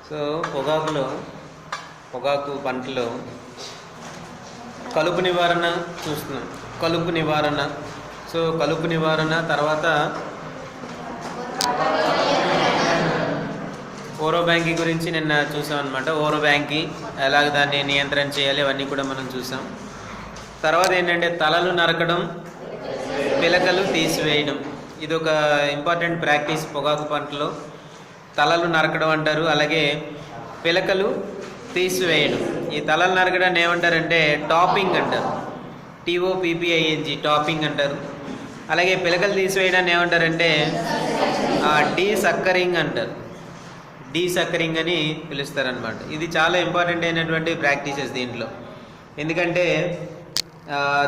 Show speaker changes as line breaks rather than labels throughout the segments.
So పొగాకు పంటలో కలుపు నివారణ చూస్తున్నాం. కలుపు నివారణ కలుపు నివారణ తర్వాత ఓరో బ్యాంకీ గురించి నిన్న చూసాం అనమాట. ఓరో బ్యాంకీ ఎలాగ దాన్ని నియంత్రణ చేయాలి అవన్నీ కూడా మనం చూసాం. తర్వాత ఏంటంటే తలలు నరకడం, పిలకలు తీసివేయడం. ఇది ఒక ఇంపార్టెంట్ ప్రాక్టీస్ పొగాకు పంటలో. తలలు నరకడం అంటారు, అలాగే పిలకలు తీసివేయడం. ఈ తలలు నరకడాన్ని ఏమంటారంటే టాపింగ్ అంటారు. TOPPING టాపింగ్ అంటారు. అలాగే పిలకలు తీసివేయడాన్ని ఏమంటారంటే డీసక్కరింగ్ అంటారు. డీసక్కరింగ్ అని పిలుస్తారనమాట. ఇది చాలా ఇంపార్టెంట్ అయినటువంటి ప్రాక్టీసెస్ దీంట్లో. ఎందుకంటే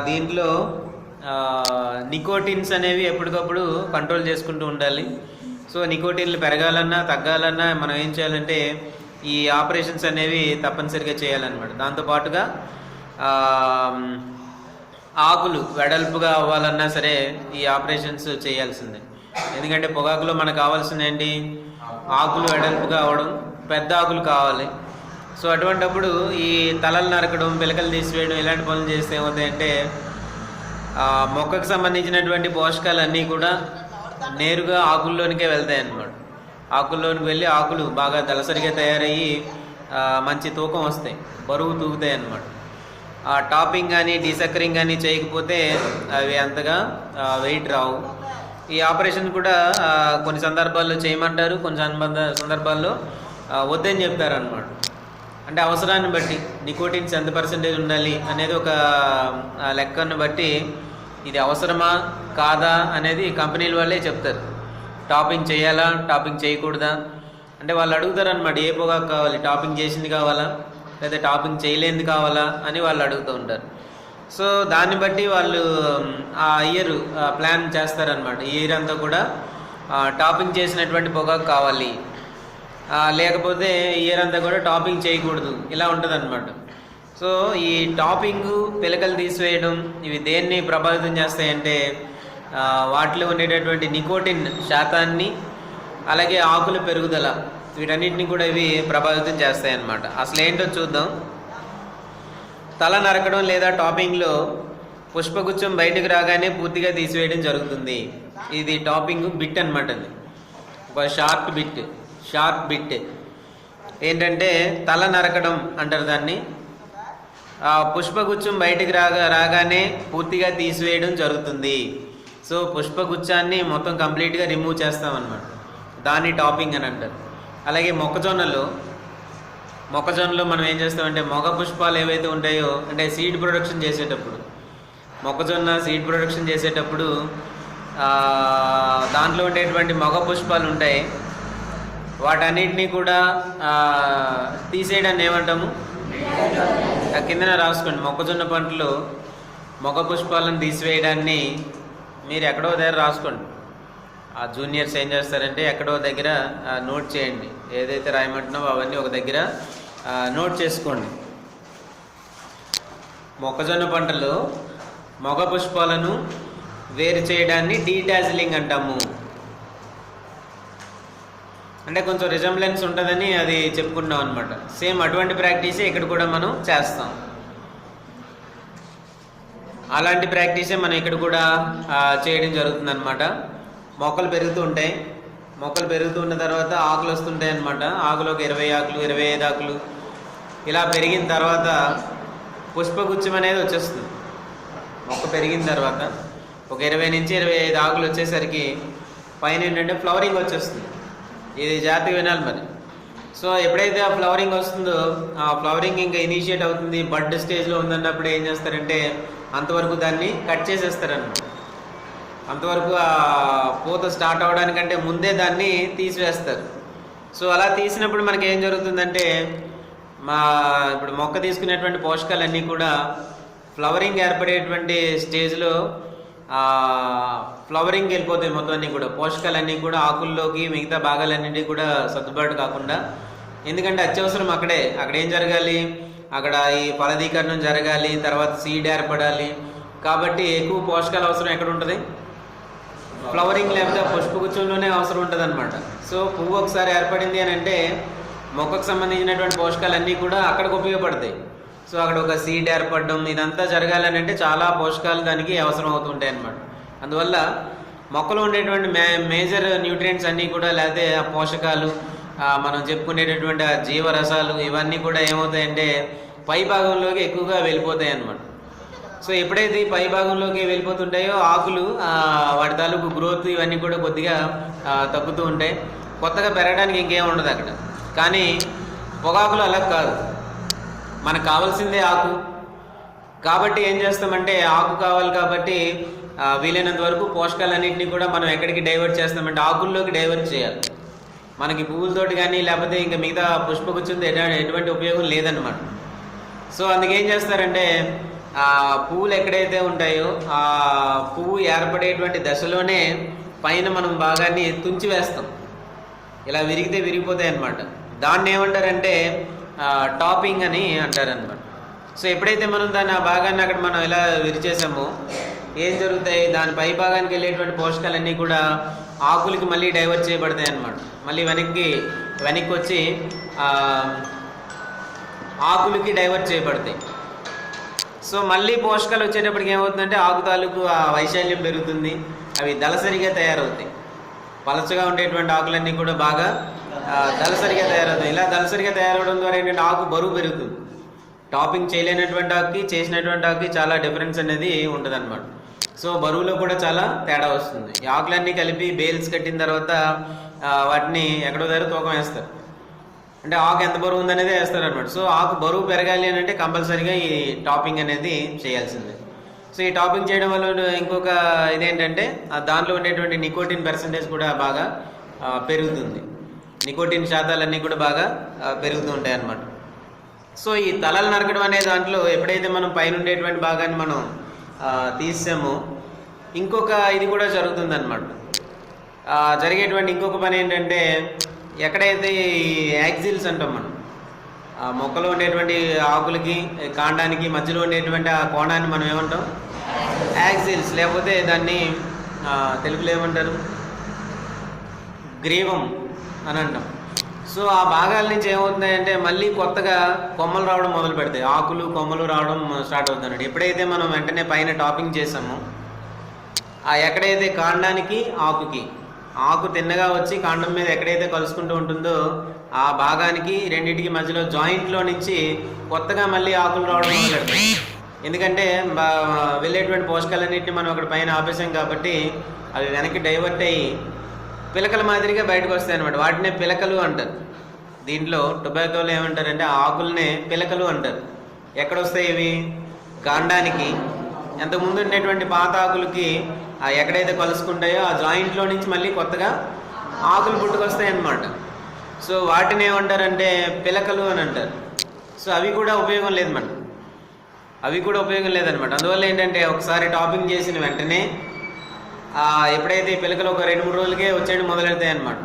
దీంట్లో నికోటిన్స్ అనేవి ఎప్పటికప్పుడు కంట్రోల్ చేసుకుంటూ ఉండాలి. సో నికోటిన్లు పెరగాలన్నా తగ్గాలన్నా మనం ఏం చేయాలంటే ఈ ఆపరేషన్స్ అనేవి తప్పనిసరిగా చేయాలన్నమాట. దాంతోపాటుగా ఆకులు వెడల్పుగా అవ్వాలన్నా సరే ఈ ఆపరేషన్స్ చేయాల్సిందే. ఎందుకంటే పొగాకులో మనకు కావాల్సింది ఏంటి? ఆకులు వెడల్పుగా అవ్వడం, పెద్ద ఆకులు కావాలి. సో అటువంటప్పుడు ఈ తలలు నరకడం, పిలకలు తీసివేయడం ఇలాంటి పనులు చేస్తే ఏమవుతాయంటే మొక్కకు సంబంధించినటువంటి పోషకాలన్నీ కూడా నేరుగా ఆకుల్లోనికే వెళ్తాయి అన్నమాట. ఆకుల్లోనికి వెళ్ళి ఆకులు బాగా దళసరిగా తయారయ్యి మంచి తూకం వస్తాయి, బరువు తూగుతాయి అన్నమాట. టాపింగ్ కానీ డీసక్కరింగ్ కానీ చేయకపోతే అవి అంతగా వెయిట్ రావు. ఈ ఆపరేషన్ కూడా కొన్ని సందర్భాల్లో చేయమంటారు, కొన్ని సందర్భాల్లో వద్దని చెప్తారనమాట. అంటే అవసరాన్ని బట్టి నికోటిన్స్ ఎంత పర్సెంటేజ్ ఉండాలి అనేది ఒక లెక్కను బట్టి ఇది అవసరమా కాదా అనేది కంపెనీల వాళ్ళే చెప్తారు. టాపింగ్ చేయాలా, టాపింగ్ చేయకూడదా అంటే వాళ్ళు అడుగుతారు అనమాట. ఏ పొగాకు కావాలి, టాపింగ్ చేసింది కావాలా లేదా టాపింగ్ చేయలేనిది కావాలా అని వాళ్ళు అడుగుతూ ఉంటారు. సో దాన్ని బట్టి వాళ్ళు ఆ ఇయర్ ప్లాన్ చేస్తారనమాట. ఈ ఇయర్ అంతా కూడా టాపింగ్ చేసినటువంటి పొగాకు కావాలి, లేకపోతే ఇయర్ అంతా కూడా టాపింగ్ చేయకూడదు, ఇలా ఉంటుంది అనమాట. సో ఈ టాపింగ్, పిలకలు తీసివేయడం ఇవి దేన్ని ప్రభావితం చేస్తాయంటే వాటిలో ఉండేటటువంటి నికోటిన్ శాతాన్ని, అలాగే ఆకుల పెరుగుదల, వీటన్నిటిని కూడా ఇవి ప్రభావితం చేస్తాయి అన్నమాట. అసలు ఏంటో చూద్దాం. తల నరకడం లేదా టాపింగ్లో పుష్పగుచ్చం బయటకు రాగానే పూర్తిగా తీసివేయడం జరుగుతుంది. ఇది టాపింగ్ బిట్ అనమాట. అది ఒక షార్ట్ బిట్ ఏంటంటే తల నరకడం అంటారు దాన్ని. పుష్పగుచ్చం బయటికి రాగానే పూర్తిగా తీసివేయడం జరుగుతుంది. సో పుష్పగుచ్చాన్ని మొత్తం కంప్లీట్గా రిమూవ్ చేస్తామన్నమాట. దాన్ని టాపింగ్ అని అంటారు. అలాగే మొక్కజొన్నలో మనం ఏం చేస్తామంటే మొగ పుష్పాలు ఏవైతే ఉంటాయో, అంటే సీడ్ ప్రొడక్షన్ చేసేటప్పుడు, మొక్కజొన్న సీడ్ ప్రొడక్షన్ చేసేటప్పుడు దాంట్లో ఉండేటువంటి మొగ పుష్పాలు ఉంటాయి. వాటన్నిటినీ కూడా తీసేయడాన్ని ఏమంటాము? కిందన రాసుకోండి. మొక్కజొన్న పంటలో మొగ పుష్పాలను తీసివేయడాన్ని మీరు ఎక్కడో దగ్గర రాసుకోండి. ఆ జూనియర్స్ ఏం చేస్తారంటే ఎక్కడో దగ్గర నోట్ చేయండి. ఏదైతే రాయమంటున్నావో అవన్నీ ఒక దగ్గర నోట్ చేసుకోండి. మొక్కజొన్న పంటలో మొగ పుష్పాలను వేరు చేయడాన్ని డీటాజిలింగ్ అంటాము. అంటే కొంచెం రిజంబ్లెన్స్ ఉంటుందని అది చెప్పుకుంటాం అనమాట. సేమ్ అటువంటి ప్రాక్టీసే ఇక్కడ కూడా మనం చేస్తాం. అలాంటి ప్రాక్టీసే మనం ఇక్కడ కూడా చేయడం జరుగుతుంది అనమాట. మొక్కలు పెరుగుతూ ఉంటాయి. మొక్కలు పెరుగుతూ ఉన్న తర్వాత ఆకులు వస్తుంటాయి అనమాట. ఆకులు ఒక 20 ఆకులు, 25 ఆకులు ఇలా పెరిగిన తర్వాత పుష్పగుచ్చం అనేది వచ్చేస్తుంది. మొక్క పెరిగిన తర్వాత ఒక 20 నుంచి 25 ఆకులు వచ్చేసరికి పైన ఏంటంటే ఫ్లవరింగ్ వచ్చేస్తుంది. ఇది జాగ్రత్తగా వినాలి మరి. సో ఎప్పుడైతే ఆ ఫ్లవరింగ్ వస్తుందో, ఆ ఫ్లవరింగ్ ఇంకా ఇనిషియేట్ అవుతుంది, బడ్ స్టేజ్లో ఉందన్నప్పుడు ఏం చేస్తారంటే అంతవరకు దాన్ని కట్ చేసేస్తారన్నమాట. అంతవరకు ఆ పూత స్టార్ట్ అవడానికంటే ముందే దాన్ని తీసివేస్తారు. సో అలా తీసినప్పుడు మనకి ఏం జరుగుతుందంటే ఇప్పుడు మొక్క తీసుకునేటువంటి పోషకాలన్నీ కూడా ఫ్లవరింగ్ ఏర్పడేటువంటి స్టేజ్లో ఫ్లవరింగ్ వెళ్ళిపోతాయి. మొత్తం అన్నీ కూడా పోషకాలన్నీ కూడా ఆకుల్లోకి, మిగతా భాగాలన్నింటినీ కూడా సర్దుబాటు కాకుండా. ఎందుకంటే అత్యవసరం అక్కడ ఏం జరగాలి? అక్కడ ఈ ఫలదీకరణం జరగాలి, తర్వాత సీడ్ ఏర్పడాలి. కాబట్టి ఎక్కువ పోషకాల అవసరం ఎక్కడ ఉంటుంది? ఫ్లవరింగ్ లేకపోతే పుష్పగుచ్చంలోనే అవసరం ఉంటుంది అనమాట. సో పువ్వు ఒకసారి ఏర్పడింది అని అంటే మొక్కకు సంబంధించినటువంటి పోషకాలన్నీ కూడా అక్కడికి ఉపయోగపడతాయి. సో అక్కడ ఒక సీడ్ ఏర్పడడం ఇదంతా జరగాలని అంటే చాలా పోషకాలు దానికి అవసరం అవుతుంటాయి అన్నమాట. అందువల్ల మొక్కలో ఉండేటువంటి మేజర్ న్యూట్రియంట్స్ అన్నీ కూడా, లేకపోతే ఆ పోషకాలు, మనం చెప్పుకునేటటువంటి ఆ జీవరసాలు ఇవన్నీ కూడా ఏమవుతాయంటే పై భాగంలోకి ఎక్కువగా వెళ్ళిపోతాయి అన్నమాట. సో ఎప్పుడైతే ఈ పై భాగంలోకి వెళ్ళిపోతుంటాయో ఆకులు వాటి తాలూకు గ్రోత్ ఇవన్నీ కూడా కొద్దిగా తగ్గుతూ ఉంటాయి, కొత్తగా పెరగడానికి ఇంకేం ఉండదు అక్కడ. కానీ పొగాకులు అలా కాదు, మనకు కావాల్సిందే ఆకు. కాబట్టి ఏం చేస్తామంటే ఆకు కావాలి కాబట్టి వీలైనంత వరకు పోషకాలన్నింటినీ కూడా మనం ఎక్కడికి డైవర్ట్ చేస్తామంటే ఆకుల్లోకి డైవర్ట్ చేయాలి. మనకి పువ్వులతోటి కానీ లేకపోతే ఇంకా మిగతా పుష్పగుచ్చంతో ఎటువంటి ఉపయోగం లేదన్నమాట. సో అందుకేం చేస్తారంటే పువ్వులు ఎక్కడైతే ఉంటాయో ఆ పువ్వు ఏర్పడేటువంటి దశలోనే పైన మనం భాగాన్ని తుంచి వేస్తాం, ఇలా విరిగితే విరిగిపోతాయి అన్నమాట. దాన్ని ఏమంటారంటే టాపింగ్ అని అంటారనమాట. సో ఎప్పుడైతే మనం దాన్ని ఆ భాగాన్ని అక్కడ మనం ఇలా విరిచేసామో ఏం జరుగుతాయి, దాని పై భాగానికి వెళ్ళేటువంటి పోషకాలన్నీ కూడా ఆకులకి మళ్ళీ డైవర్ట్ చేయబడతాయి అన్నమాట. మళ్ళీ వెనక్కి వచ్చి ఆకులకి డైవర్ట్ చేయబడతాయి. సో మళ్ళీ పోషకాలు వచ్చేటప్పటికి ఏమవుతుందంటే ఆకు తాలూకు ఆ వైశాల్యం పెరుగుతుంది, అవి దళసరిగా తయారవుతాయి. పలచగా ఉండేటువంటి ఆకులన్నీ కూడా బాగా దళసరిగా తయారవుతాయి. ఇలా దళసరిగా తయారవడం ద్వారా ఏంటంటే ఆకు బరువు పెరుగుతుంది. టాపింగ్ చేయలేనటువంటి ఆకుకి చేసినటువంటి ఆకుకి చాలా డిఫరెన్స్ అనేది ఉంటుంది అనమాట. సో బరువులో కూడా చాలా తేడా వస్తుంది. ఈ ఆకులన్నీ కలిపి బేల్స్ కట్టిన తర్వాత వాటిని ఎక్కడో దగ్గర తూకం వేస్తారు, అంటే ఆకు ఎంత బరువు ఉందనేది వేస్తారు అనమాట. సో ఆకు బరువు పెరగాలి అని అంటే కంపల్సరీగా ఈ టాపింగ్ అనేది చేయాల్సిందే. సో ఈ టాపింగ్ చేయడం వల్ల ఇంకొక ఇదేంటంటే దాంట్లో ఉండేటువంటి నికోటిన్ పర్సంటేజ్ కూడా బాగా పెరుగుతుంది, నికోటిన్ శాతాలన్నీ కూడా బాగా పెరుగుతూ ఉంటాయి అన్నమాట. సో ఈ తలలు నరకడం అనే దాంట్లో ఎప్పుడైతే మనం పైన ఉండేటువంటి భాగాన్ని మనం తీసామో ఇంకొక ఇది కూడా జరుగుతుంది అన్నమాట. జరిగేటువంటి ఇంకొక పని ఏంటంటే ఎక్కడైతే ఈ యాక్సిల్స్ అంటాం మనం, ఆ మొక్కలో ఉండేటువంటి ఆకులకి కాండానికి మధ్యలో ఉండేటువంటి ఆ కోణాన్ని మనం ఏమంటాం యాక్సిల్స్, లేకపోతే దాన్ని తెలుగులో ఏమంటారు గ్రీవం అని అంటాం. సో ఆ భాగాల నుంచి ఏమవుతున్నాయంటే మళ్ళీ కొత్తగా కొమ్మలు రావడం మొదలు పెడతాయి, ఆకులు కొమ్మలు రావడం స్టార్ట్ అవుతున్నాడు. ఎప్పుడైతే మనం వెంటనే పైన టాపింగ్ చేసామో ఎక్కడైతే కాండానికి ఆకుకి ఆకు తిన్నగా వచ్చి కాండం మీద ఎక్కడైతే కలుసుకుంటూ ఉంటుందో ఆ భాగానికి రెండింటికి మధ్యలో జాయింట్లో నుంచి కొత్తగా మళ్ళీ ఆకులు రావడం మొదలు పెడతాయి. ఎందుకంటే వెళ్ళేటువంటి పోషకాలన్నింటినీ మనం అక్కడ పైన ఆపేసాం కాబట్టి అవి వెనక్కి డైవర్ట్ అయ్యి పిలకల మాదిరిగా బయటకు వస్తాయి అనమాట. వాటినే పిలకలు అంటారు. దీంట్లో టొబాకోలో ఏమంటారంటే ఆకులనే పిలకలు అంటారు. ఎక్కడొస్తాయి ఇవి కాండానికి, ఎంతకుముందు ఉండేటువంటి పాత ఆకులకి ఎక్కడైతే కలుసుకుంటాయో ఆ జాయింట్లో నుంచి మళ్ళీ కొత్తగా ఆకులు పుట్టుకొస్తాయి అన్నమాట. సో వాటిని ఏమంటారంటే పిలకలు అని అంటారు. సో అవి కూడా ఉపయోగం లేదు మనకు, అవి కూడా ఉపయోగం లేదనమాట. అందువల్ల ఏంటంటే ఒకసారి టాపింగ్ చేసిన వెంటనే ఎప్పుడైతే పిలకలు ఒక 2-3 రోజులకే వచ్చేయడం మొదలెడతాయి అన్నమాట.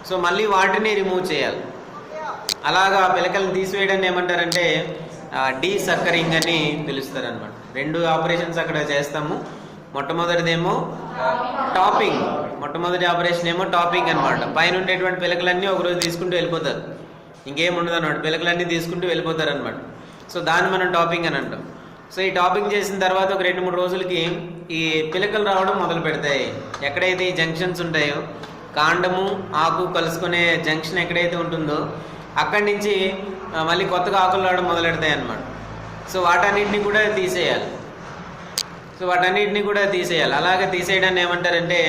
సో మళ్ళీ వాటిని రిమూవ్ చేయాలి. అలాగా పిలకలను తీసివేయడాన్ని ఏమంటారంటే డీసక్కరింగ్ అని పిలుస్తారు అనమాట. 2 ఆపరేషన్స్ అక్కడ చేస్తాము. మొట్టమొదటిదేమో టాపింగ్, మొట్టమొదటి ఆపరేషన్ ఏమో టాపింగ్ అనమాట. పైన ఉండేటువంటి పిలకలన్నీ ఒకరోజు తీసుకుంటూ వెళ్ళిపోతారు, ఇంకేం ఉండదు అనమాట. పిలకలన్నీ తీసుకుంటూ వెళ్ళిపోతారు అనమాట. సో దాన్ని మనం టాపింగ్ అని అంటాం. సో ఈ టాపింగ్ చేసిన తర్వాత ఒక 2-3 రోజులకి ఈ పిలకలు రావడం మొదలు పెడతాయి. ఎక్కడైతే ఈ జంక్షన్స్ ఉంటాయో కాండము ఆకు కలుసుకునే జంక్షన్ ఎక్కడైతే ఉంటుందో అక్కడి నుంచి మళ్ళీ కొత్తగా ఆకులు రావడం మొదలెడతాయి అన్నమాట. సో వాటన్నిటిని కూడా తీసేయాలి. అలాగే తీసేయడాన్ని ఏమంటారంటే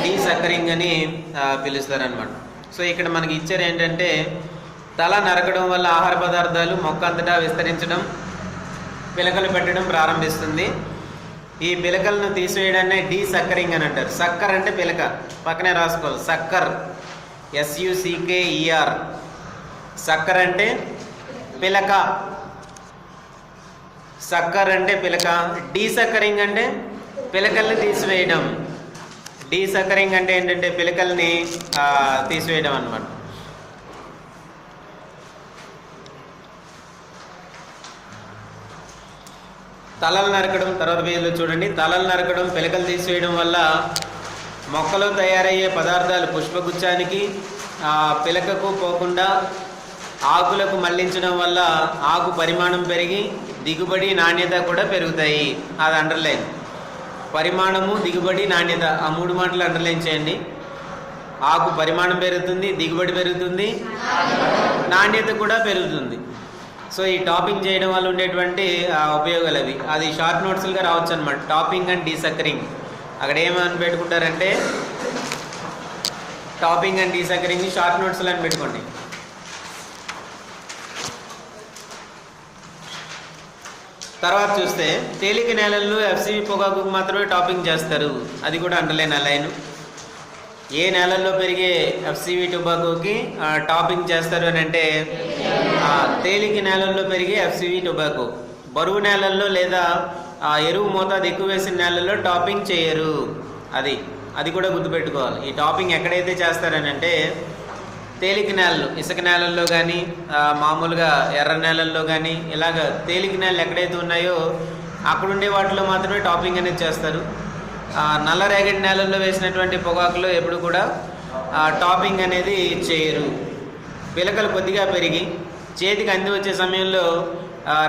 డీసక్కరింగ్ అని పిలుస్తారనమాట. సో ఇక్కడ మనకి ఇచ్చారు ఏంటంటే తల నరకడం వల్ల ఆహార పదార్థాలు మొక్క అంతటా విస్తరించడం, పిలకలు పెట్టడం ప్రారంభిస్తుంది. ఈ పిలకలను తీసివేయడాన్ని డీసక్కరింగ్ అని అంటారు. సక్కర్ అంటే పిలక, పక్కనే రాసుకోవాలి సక్కర్, SUCKER. సక్కర్ అంటే పిలక, సక్కర్ అంటే పిలక. డీసక్కరింగ్ అంటే పిలకల్ని తీసివేయడం. డీసక్కరింగ్ అంటే ఏంటంటే పిలకల్ని తీసివేయడం అన్నమాట. తలలు నరకడం తర్వాత పేజీలో చూడండి. తలలు నరకడం, పిలకలు తీసివేయడం వల్ల మొక్కలో తయారయ్యే పదార్థాలు పుష్పగుచ్చానికి పిలకకు పోకుండా ఆకులకు మళ్లించడం వల్ల ఆకు పరిమాణం పెరిగి దిగుబడి నాణ్యత కూడా పెరుగుతాయి. అది అండర్లైన్. పరిమాణము, దిగుబడి, నాణ్యత, ఆ 3 మాటలు అండర్లైన్ చేయండి. ఆకు పరిమాణం పెరుగుతుంది, దిగుబడి పెరుగుతుంది, నాణ్యత కూడా పెరుగుతుంది. సో ఈ టాపింగ్ చేయడం వల్ల ఉండేటువంటి ఉపయోగాలు అవి. అది షార్ట్ నోట్స్లుగా రావచ్చు అనమాట. Topping and desuckering. అక్కడ ఏమని పెట్టుకుంటారంటే టాపింగ్ అండ్ డీసక్కరింగ్ షార్ట్ నోట్స్లు అని పెట్టుకోండి. తర్వాత చూస్తే తేలిక నేలల్లో ఎఫ్సివి పొగాకు మాత్రమే టాపింగ్ చేస్తారు. అది కూడా అండర్లైన్ లైన్. ఏ నేలల్లో పెరిగే ఎఫ్సివి టొబాకోకి టాపింగ్ చేస్తారు అని అంటే తేలిక నేలల్లో పెరిగే ఎఫ్సివి టొబాకో. బరువు నేలల్లో లేదా ఎరువు మోతాదు ఎక్కువ వేసిన నేలల్లో టాపింగ్ చేయరు. అది కూడా గుర్తుపెట్టుకోవాలి. ఈ టాపింగ్ ఎక్కడైతే చేస్తారని అంటే తేలిక నేలలు, ఇసుక నేలల్లో కానీ మామూలుగా ఎర్ర నేలల్లో కానీ ఇలాగ తేలిక నేలలు ఎక్కడైతే ఉన్నాయో అక్కడుండే వాటిలో మాత్రమే టాపింగ్ అనేది చేస్తారు. నల్ల రేగడి నేలల్లో వేసినటువంటి పొగాకులో ఎప్పుడు కూడా టాపింగ్ అనేది చేయరు. పిలకలు కొద్దిగా పెరిగి చేతికి అంది వచ్చే సమయంలో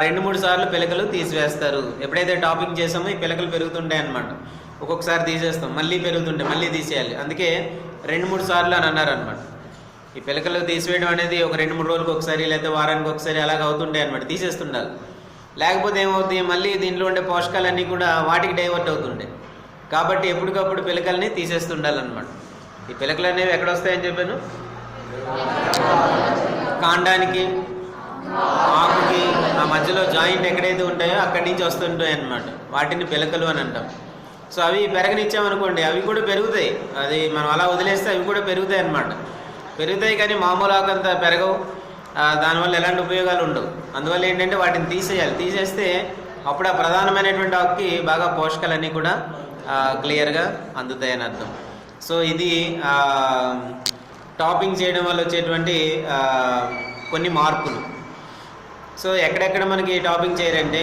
2-3 సార్లు పిలకలు తీసివేస్తారు. ఎప్పుడైతే టాపింగ్ చేసామో ఈ పిలకలు పెరుగుతుంటాయి అన్నమాట. ఒక్కొక్కసారి తీసేస్తాం, మళ్ళీ పెరుగుతుంటాయి, మళ్ళీ తీసేయాలి. అందుకే 2-3 సార్లు అని అన్నారనమాట. ఈ పిలకలు తీసివేయడం అనేది ఒక 2-3 రోజులకు ఒకసారి లేదా వారానికి ఒకసారి అలాగ అవుతుంటాయి అనమాట. తీసేస్తుండాలి. లేకపోతే ఏమవుతుంది, మళ్ళీ దీంట్లో ఉండే పోషకాలన్నీ కూడా వాటికి డైవర్ట్ అవుతుంటాయి. కాబట్టి ఎప్పటికప్పుడు పిలకల్ని తీసేస్తుండాలన్నమాట. ఈ పిలకలు అనేవి ఎక్కడ వస్తాయని చెప్పాను? కాండానికి, ఆకుకి ఆ మధ్యలో జాయింట్ ఎక్కడైతే ఉంటాయో అక్కడి నుంచి వస్తుంటాయి అన్నమాట. వాటిని పిలకలు అని అంటాం. సో అవి పెరగనిచ్చామనుకోండి, అవి కూడా పెరుగుతాయి. అది మనం అలా వదిలేస్తే అవి కూడా పెరుగుతాయి అన్నమాట. పెరుగుతాయి కానీ మామూలు ఆకంతా పెరగవు. దానివల్ల ఎలాంటి ఉపయోగాలు ఉండవు. అందువల్ల ఏంటంటే వాటిని తీసేయాలి. తీసేస్తే అప్పుడు ఆ ప్రధానమైనటువంటి ఆకుకి బాగా పోషకాలన్నీ కూడా క్లియర్గా అందుతాయని అర్థం. సో ఇది టాపింగ్ చేయడం వల్ల వచ్చేటువంటి కొన్ని మార్పులు. సో ఎక్కడెక్కడ మనకి టాపింగ్ చేయరంటే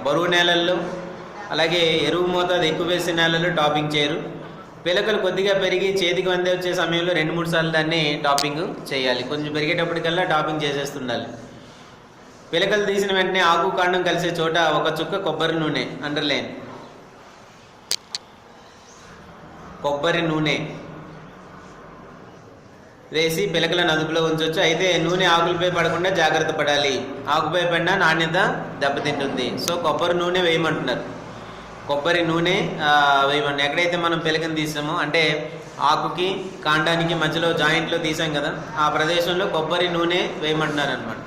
బరువు నేలల్లో, అలాగే ఎరువు మోతాదు ఎక్కువ వేసే నేలల్లో టాపింగ్ చేయరు. పిలకలు కొద్దిగా పెరిగి చేతికి అందే వచ్చే సమయంలో 2-3 సార్లు దాన్ని టాపింగ్ చేయాలి. కొంచెం పెరిగేటప్పటికల్లా టాపింగ్ చేసేస్తుండాలి. పిలకలు తీసిన వెంటనే ఆకు కాండం కలిసే చోట ఒక చుక్క కొబ్బరి నూనె, అండర్లైన్, కొబ్బరి నూనె వేసి పిలకలను అదుపులో ఉంచవచ్చు. అయితే నూనె ఆకులపై పడకుండా జాగ్రత్త పడాలి. ఆకుపై పడినా నాణ్యత దెబ్బతింటుంది. సో కొబ్బరి నూనె వేయమంటున్నారు. కొబ్బరి నూనె వేయమండి. ఎక్కడైతే మనం పిలకను తీసామో అంటే ఆకుకి కాండానికి మధ్యలో జాయింట్లో తీసాం కదా, ఆ ప్రదేశంలో కొబ్బరి నూనె వేయమంటున్నారు అనమాట.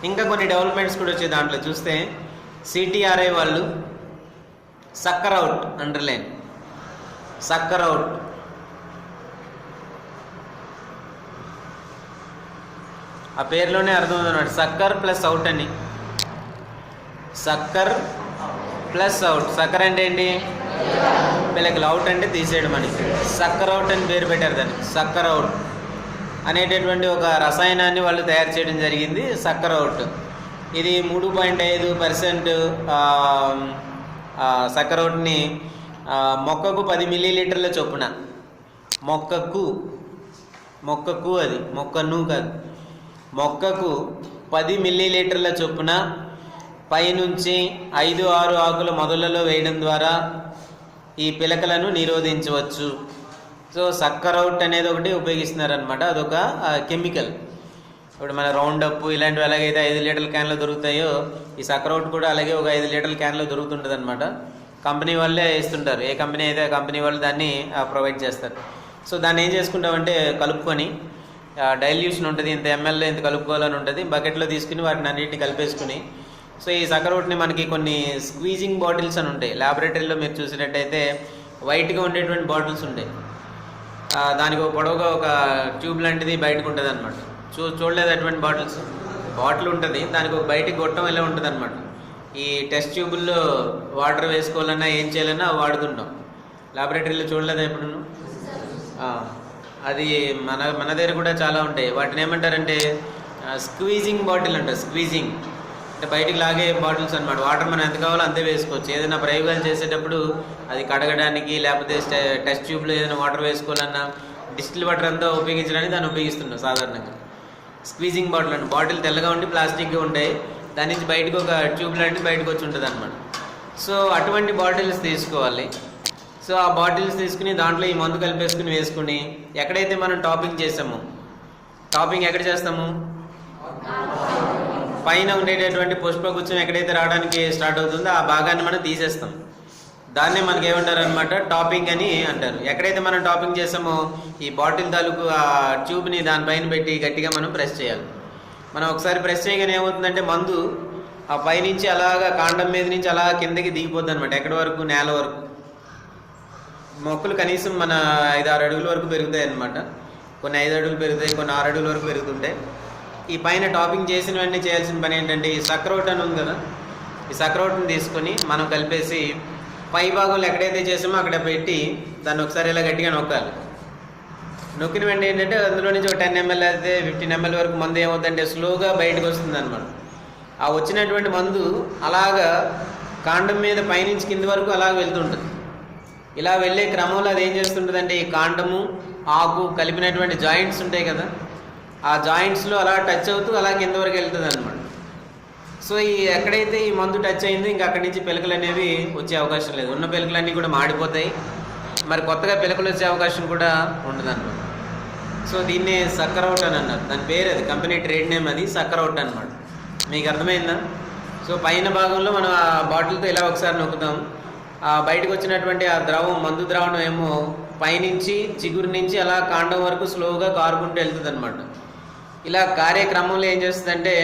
ఇంకా కొన్ని డెవలప్మెంట్స్ కూడా వచ్చాయి దాంట్లో. చూస్తే సిటిఆర్ఐ వాళ్ళు sucker out, underline, sucker out, ఆ పేరులోనే అర్థం ఉందన్నమాట. సక్కర్ ప్లస్ అవుట్ అని. Sucker plus out. సక్కర్ అంటే ఏంటి? పిలకలు. అవుట్ అంటే తీసేయడం అని. సక్కర్ అవుట్ అని పేరు పెట్టారు దాన్ని. సక్కర్ అవుట్ అనేటటువంటి ఒక రసాయనాన్ని వాళ్ళు తయారు చేయడం జరిగింది. సక్కర్ అవుట్ ఇది 3.5% సక్కర్ అవుట్ని మొక్కకు 10 మిల్లీలీటర్ల చొప్పున, మొక్కకు అది మొక్కను కాదు, మొక్కకు 10 మిల్లీలీటర్ల చొప్పున పైనుంచి 5-6 ఆకుల మొదలలో వేయడం ద్వారా ఈ పిలకలను నిరోధించవచ్చు. సో సక్కర్ అవుట్ అనేది ఒకటి ఉపయోగిస్తున్నారనమాట. అదొక కెమికల్. ఇప్పుడు మన రౌండ్ అప్ ఇలాంటివి ఎలాగైతే 5 లీటర్ల క్యాన్లో దొరుకుతాయో ఈ సక్కర్ అవుట్ కూడా అలాగే ఒక 5 లీటర్ల క్యాన్లో దొరుకుతుంటుంది అనమాట. కంపెనీ వాళ్ళే ఇస్తుంటారు. ఏ కంపెనీ అయితే ఆ కంపెనీ వాళ్ళు దాన్ని ప్రొవైడ్ చేస్తారు. సో దాన్ని ఏం చేసుకుంటామంటే కలుపుకొని, డైల్యూషన్ ఉంటుంది, ఇంత ఎంఎల్లో ఇంత కలుపుకోవాలని ఉంటుంది, బకెట్లో తీసుకుని వాటిని అన్నింటినీ కలిపేసుకుని, సో ఈ సక్కర్ అవుట్ని మనకి కొన్ని స్క్వీజింగ్ బాటిల్స్ అని ఉంటాయి. ల్యాబొరేటరీలో మీరు చూసినట్టయితే వైట్గా ఉండేటువంటి బాటిల్స్ ఉంటాయి. దానికి ఒక పొడవుగా ఒక ట్యూబ్ లాంటిది బయటకు ఉంటుంది అనమాట. చూడలేదు అటువంటి బాటిల్ ఉంటుంది, దానికి ఒక బయటికి గొట్టం ఇలా ఉంటుంది అనమాట. ఈ టెస్ట్ ట్యూబుల్లో వాటర్ వేసుకోవాలన్నా ఏం చేయాలన్నా వాడుతుంటాం. ల్యాబొరేటరీలో చూడలేదా ఎప్పుడు? అది మన దగ్గర కూడా చాలా ఉంటాయి. వాటిని ఏమంటారంటే స్క్వీజింగ్ బాటిల్ అంటారు. స్క్వీజింగ్ అంటే బయటికి లాగే బాటిల్స్ అనమాట. వాటర్ మనం ఎంత కావాలో అంతే వేసుకోవచ్చు. ఏదైనా ప్రయోగాలు చేసేటప్పుడు అది కడగడానికి, లేకపోతే టెస్ట్ ట్యూబ్లో ఏదైనా వాటర్ వేసుకోవాలన్నా డిస్టిల్ వాటర్ అంతా ఉపయోగించడానికి దాన్ని ఉపయోగిస్తుంటాం సాధారణంగా. స్క్వీజింగ్ బాటిల్ అంటే బాటిల్ తెల్లగా ఉండి ప్లాస్టిక్గా ఉంటాయి, దాని నుంచి బయటకు ఒక ట్యూబ్ లాంటిది బయటకు వచ్చి ఉంటుంది అనమాట. సో అటువంటి బాటిల్స్ తీసుకోవాలి. సో ఆ బాటిల్స్ తీసుకుని దాంట్లో ఈ మందు కలిపేసుకుని వేసుకుని ఎక్కడైతే మనం టాపింగ్ చేసామో, టాపింగ్ ఎక్కడ చేస్తాము, పైన ఉండేటటువంటి పుష్పగుచ్చం ఎక్కడైతే రావడానికి స్టార్ట్ అవుతుందో ఆ భాగాన్ని మనం తీసేస్తాం. దాన్నే మనకి ఏమంటారు అనమాట, టాపింగ్ అని అంటారు. ఎక్కడైతే మనం టాపింగ్ చేసామో ఈ బాటిల్ తాలూకు ఆ ట్యూబ్ని దానిపైన పెట్టి గట్టిగా మనం ప్రెస్ చేయాలి. మనం ఒకసారి ప్రెస్ చేయగానే ఏమవుతుందంటే మందు ఆ పైనుంచి అలాగా కాండం మీద నుంచి అలా కిందకి దిగిపోద్ది అనమాట. ఎక్కడి వరకు, నేల వరకు. మొక్కలు కనీసం మన 5-6 అడుగుల వరకు పెరుగుతాయి అన్నమాట. కొన్ని 5 అడుగులు పెరుగుతాయి, కొన్ని 6 అడుగుల వరకు పెరుగుతుంటాయి. ఈ పైన టాపింగ్ చేసిన వెంటనే చేయాల్సిన పని ఏంటంటే ఈ సక్రోట్ అని ఉంది కదా, ఈ సక్రోట్ని తీసుకొని మనం కలిపేసి పై భాగంలో ఎక్కడైతే చేసామో అక్కడ పెట్టి దాన్ని ఒకసారి ఇలా గట్టిగా నొక్కాలి. నొక్కిన వెంటనే ఏంటంటే అందులో నుంచి ఒక 10 ml అయితే 15 ml వరకు మందు ఏమవుతుందంటే స్లోగా బయటకు వస్తుంది అనమాట. ఆ వచ్చినటువంటి మందు అలాగా కాండం మీద పైనుంచి కింది వరకు అలాగ వెళ్తుంటుంది. ఇలా వెళ్ళే క్రమంలో అది ఏం చేస్తుంటుందంటే ఈ కాండము ఆకు కలిపినటువంటి జాయింట్స్ ఉంటాయి కదా, ఆ జాయింట్స్లో అలా టచ్ అవుతూ అలా కింద వరకు వెళ్తుంది అనమాట. సో ఈ ఎక్కడైతే ఈ మందు టచ్ అయిందో ఇంకా అక్కడి నుంచి పిలకలు అనేవి వచ్చే అవకాశం లేదు. ఉన్న పిలకలన్నీ కూడా మాడిపోతాయి, మరి కొత్తగా పిలకలు వచ్చే అవకాశం కూడా ఉండదు అనమాట. సో దీన్ని సక్కరౌట్ అని అన్నారు, దాని పేరు అది, కంపెనీ ట్రేడ్ నేమ్ అది సక్కరౌట్ అనమాట. మీకు అర్థమైందా? సో పైన భాగంలో మనం ఆ బాటిల్తో ఇలా ఒకసారి నొక్కుతాం, ఆ బయటకు వచ్చినటువంటి ఆ ద్రవం, మందు ద్రావణం ఏమో పైనుంచి చిగురు నుంచి అలా కాండం వరకు స్లోగా కారుకుంటూ వెళ్తుంది అనమాట. ఇలా కారే క్రమంలో ఏం చేస్తుందంటే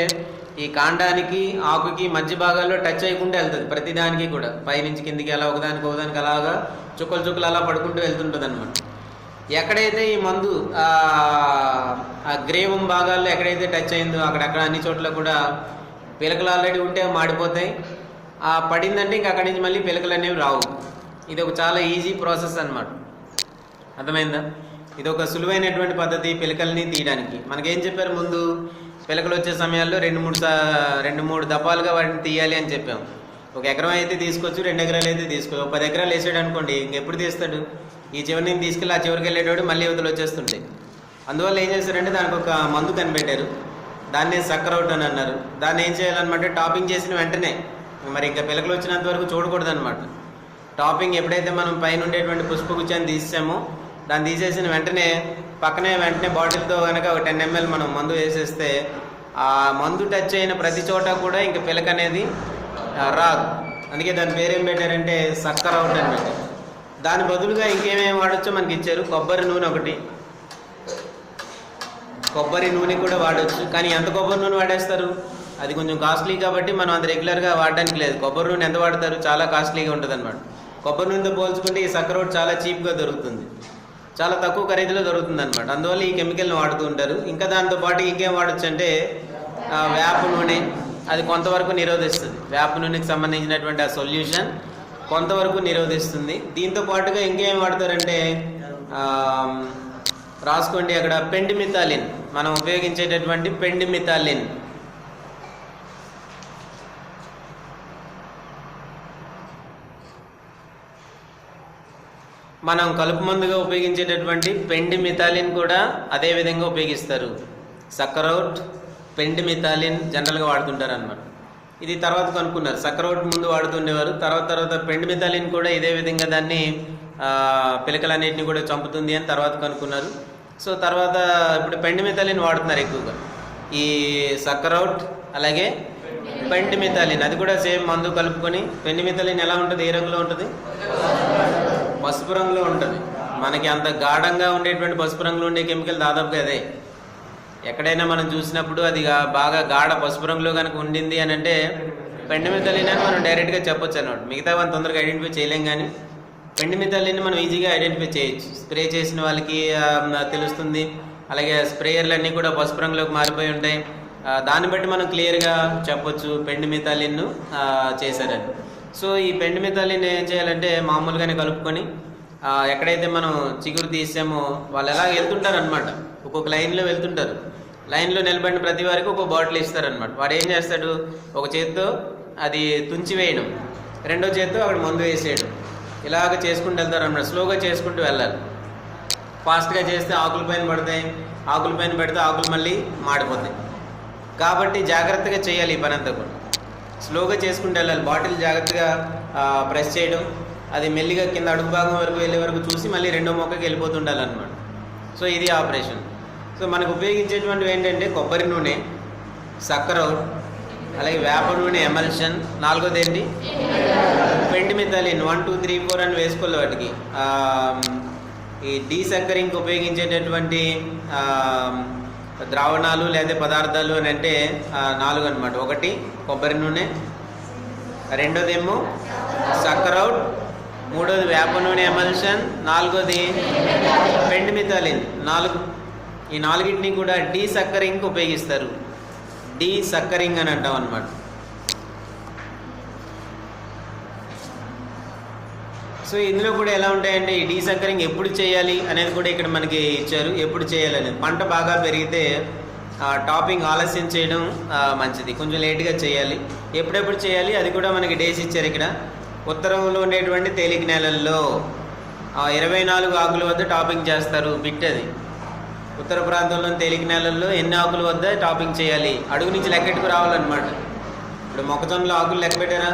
ఈ కాండానికి ఆకుకి మధ్య భాగాల్లో టచ్ అయ్యకుండా వెళ్తుంది. ప్రతిదానికి కూడా పైనుంచి కిందికి అలా ఒకదానికి అలాగా చుక్కలు చుక్కలు అలా పడుకుంటూ వెళ్తుంటుంది అనమాట. ఎక్కడైతే ఈ మందు ఆ గ్రేవం భాగాల్లో ఎక్కడైతే టచ్ అయిందో అక్కడక్కడ అన్ని చోట్ల కూడా పిలకలు ఆల్రెడీ ఉంటే మాడిపోతాయి. ఆ పడిందంటే ఇంక అక్కడి నుంచి మళ్ళీ పిలకలు అనేవి రావు. ఇది ఒక చాలా ఈజీ ప్రాసెస్ అనమాట. అర్థమైందా? ఇది ఒక సులువైనటువంటి పద్ధతి పిలకల్ని తీయడానికి. మనకేం చెప్పారు ముందు, పిలకలు వచ్చే సమయాల్లో 2-3 దఫాలుగా వాటిని తీయాలి అని చెప్పాం. 1 ఎకరం అయితే తీసుకోవచ్చు, 2 ఎకరాలు అయితే తీసుకోవచ్చు. 10 ఎకరాలు వేసాడు అనుకోండి, ఇంకెప్పుడు తీస్తాడు? ఈ చివరి నుంచి తీసుకెళ్ళి ఆ చివరికి వెళ్ళేటోడు మళ్ళీ యువతలు వచ్చేస్తుంటాయి. అందువల్ల ఏం చేస్తారంటే దానికి ఒక మందు కనిపెట్టారు, దాన్నే సక్కరౌట్ అని అన్నారు. దాన్ని ఏం చేయాలన్నమాట, టాపింగ్ చేసిన వెంటనే, మరి ఇంకా పిలకలు వచ్చినంత వరకు చూడకూడదు అనమాట. టాపింగ్ ఎప్పుడైతే మనం పైన ఉండేటువంటి పుష్పగుచ్చాన్ని తీసామో దాన్ని తీసేసిన వెంటనే వెంటనే బాటిల్తో కనుక ఒక 10 ml మనం మందు వేసేస్తే ఆ మందు టచ్ అయిన ప్రతి చోట కూడా ఇంకా పిలక అనేది రాదు. అందుకే దాని పేరేం పెట్టారంటే సక్కరౌట్ అని పెట్టారు. దాని బదులుగా ఇంకేమేమి వాడచ్చో మనకి ఇచ్చారు. కొబ్బరి నూనె ఒకటి, కొబ్బరి నూనె కూడా వాడచ్చు. కానీ ఎంత కొబ్బరి నూనె వాడేస్తారు? అది కొంచెం కాస్ట్లీ కాబట్టి మనం అంత రెగ్యులర్గా వాడడానికి లేదు. కొబ్బరి నూనె ఎంత వాడతారు? చాలా కాస్ట్లీగా ఉంటుంది అనమాట. కొబ్బరి నూనెతో పోల్చుకుంటే ఈ సక్కరౌట్ చాలా చీప్గా దొరుకుతుంది, చాలా తక్కువ ఖరీదులో దొరుకుతుంది అనమాట. అందువల్ల ఈ కెమికల్ని వాడుతూ ఉంటారు. ఇంకా దాంతోపాటు ఇంకేం వాడచ్చు అంటే వేప నూనె, అది కొంతవరకు నిరోధిస్తుంది. వేప నూనెకి సంబంధించినటువంటి ఆ సొల్యూషన్ కొంతవరకు నిరోధిస్తుంది. దీంతో పాటుగా ఇంకేం వాడతారంటే రాసుకోండి అక్కడ, పెండిమిథాలిన్. మనం ఉపయోగించేటటువంటి పెండిమిథాలిన్, మనం కలుపు మందుగా ఉపయోగించేటటువంటి పెండిమిథాలిన్ కూడా అదే విధంగా ఉపయోగిస్తారు. సక్కరౌట్, పెండిమిథాలిన్ జనరల్గా వాడుతుంటారు అనమాట. ఇది తర్వాత కనుక్కున్నారు. సక్కరౌట్ ముందు వాడుతుండేవారు, తర్వాత పెండిమిథాలిన్ కూడా ఇదే విధంగా దాన్ని పిలకలన్నింటినీ కూడా చంపుతుంది అని తర్వాత కనుక్కున్నారు. సో తర్వాత ఇప్పుడు పెండిమిథాలిన్ వాడుతున్నారు ఎక్కువగా. ఈ సక్కరౌట్ అలాగే పెండిమిథాలిన్, అది కూడా సేమ్ మందు కలుపుకొని. పెండిమిథాలిన్ ఎలా ఉంటుంది, ఏ రంగులో ఉంటుంది? పసుపు రంగులో ఉంటుంది. మనకి అంత గాఢంగా ఉండేటువంటి పసుపు రంగులో ఉండే కెమికల్ దాదాపుగా అదే. ఎక్కడైనా మనం చూసినప్పుడు అది బాగా గాఢ పసుపు రంగులో కనుక ఉండింది అని అంటే పెండిమిథాలిన్ అని మనం డైరెక్ట్గా చెప్పొచ్చు అన్నమాట. మిగతా వాళ్ళని తొందరగా ఐడెంటిఫై చేయలేం, కానీ పెండిమిథాలిన్ మనం ఈజీగా ఐడెంటిఫై చేయొచ్చు. స్ప్రే చేసిన వాళ్ళకి తెలుస్తుంది. అలాగే స్ప్రేయర్లు అన్నీ కూడా పసుపు రంగులోకి మారిపోయి ఉంటాయి. దాన్ని బట్టి మనం క్లియర్గా చెప్పొచ్చు పెండిమిథాలిన్ చేశారని. సో ఈ పెండిమిథాలిన్ ఏం చేయాలంటే మామూలుగానే కలుపుకొని ఎక్కడైతే మనం చిగురు తీసామో వాళ్ళు ఎలా వెళ్తుంటారు అనమాట, ఒక్కొక్క లైన్లో వెళ్తుంటారు. లైన్లో నిలబడిన ప్రతి వారికి ఒక బాటిల్ ఇస్తారనమాట. వాడు ఏం చేస్తాడు, ఒక చేత్తో అది తుంచి వేయడం, రెండో చేత్తో అక్కడ మందు వేసేయడం, ఇలాగ చేసుకుంటూ వెళ్తారు అనమాట. స్లోగా చేసుకుంటూ వెళ్ళాలి. ఫాస్ట్గా చేస్తే ఆకుల పైన పడతాయి, ఆకుల పైన పెడితే ఆకులు మళ్ళీ మాడిపోతాయి. కాబట్టి జాగ్రత్తగా చేయాలి ఈ పని అంతా కూడా. స్లోగా చేసుకుంటూ వెళ్ళాలి. బాటిల్ జాగ్రత్తగా ప్రెస్ చేయడం, అది మెల్లిగా కింద అడుగు భాగం వరకు వెళ్ళే వరకు చూసి మళ్ళీ రెండో మొక్కకి వెళ్ళిపోతుండాలన్నమాట. సో ఇది ఆపరేషన్. సో మనకు ఉపయోగించేటువంటివి ఏంటంటే కొబ్బరి నూనె, సక్కరౌట్, అలాగే వేప నూనె ఎమల్షన్, నాలుగోది ఏంటి పెండిమిథాలిన్ 1, 2, 3, 4 అని వేసుకోవాలి వాటికి. ఈ డీసక్కరింగ్కి ఉపయోగించేటటువంటి ద్రావణాలు లేదా పదార్థాలు అని అంటే 4 అనమాట. ఒకటి కొబ్బరి నూనె, రెండోదేమో సక్కరౌట్, మూడోది వేప నూనె ఎమల్షన్, నాలుగోది పెండిమిథాలిన్. 4. ఈ 4టిని కూడా డీసక్కరింగ్కి ఉపయోగిస్తారు. డీసక్కరింగ్ అని అంటాం అనమాట. సో ఇందులో కూడా ఎలా ఉంటాయంటే ఈ డీసక్కరింగ్ ఎప్పుడు చేయాలి అనేది కూడా ఇక్కడ మనకి ఇచ్చారు. ఎప్పుడు చేయాలని, పంట బాగా పెరిగితే టాపింగ్ ఆలస్యం చేయడం మంచిది, కొంచెం లేట్గా చేయాలి. ఎప్పుడెప్పుడు చేయాలి అది కూడా మనకి డేస్ ఇచ్చారు ఇక్కడ. ఉత్తరంలో ఉండేటువంటి తేలిక నేలల్లో 24 ఆకుల వద్ద టాపింగ్ చేస్తారు. బిట్ అది. ఉత్తర ప్రాంతంలోని తేలిక నేలల్లో ఎన్ని ఆకుల వద్ద టాపింగ్ చేయాలి, అడుగు నుంచి లెక్కెట్టుకు రావాలన్నమాట. ఇప్పుడు మొక్కజొన్నలో ఆకులు లెక్క పెట్టారా,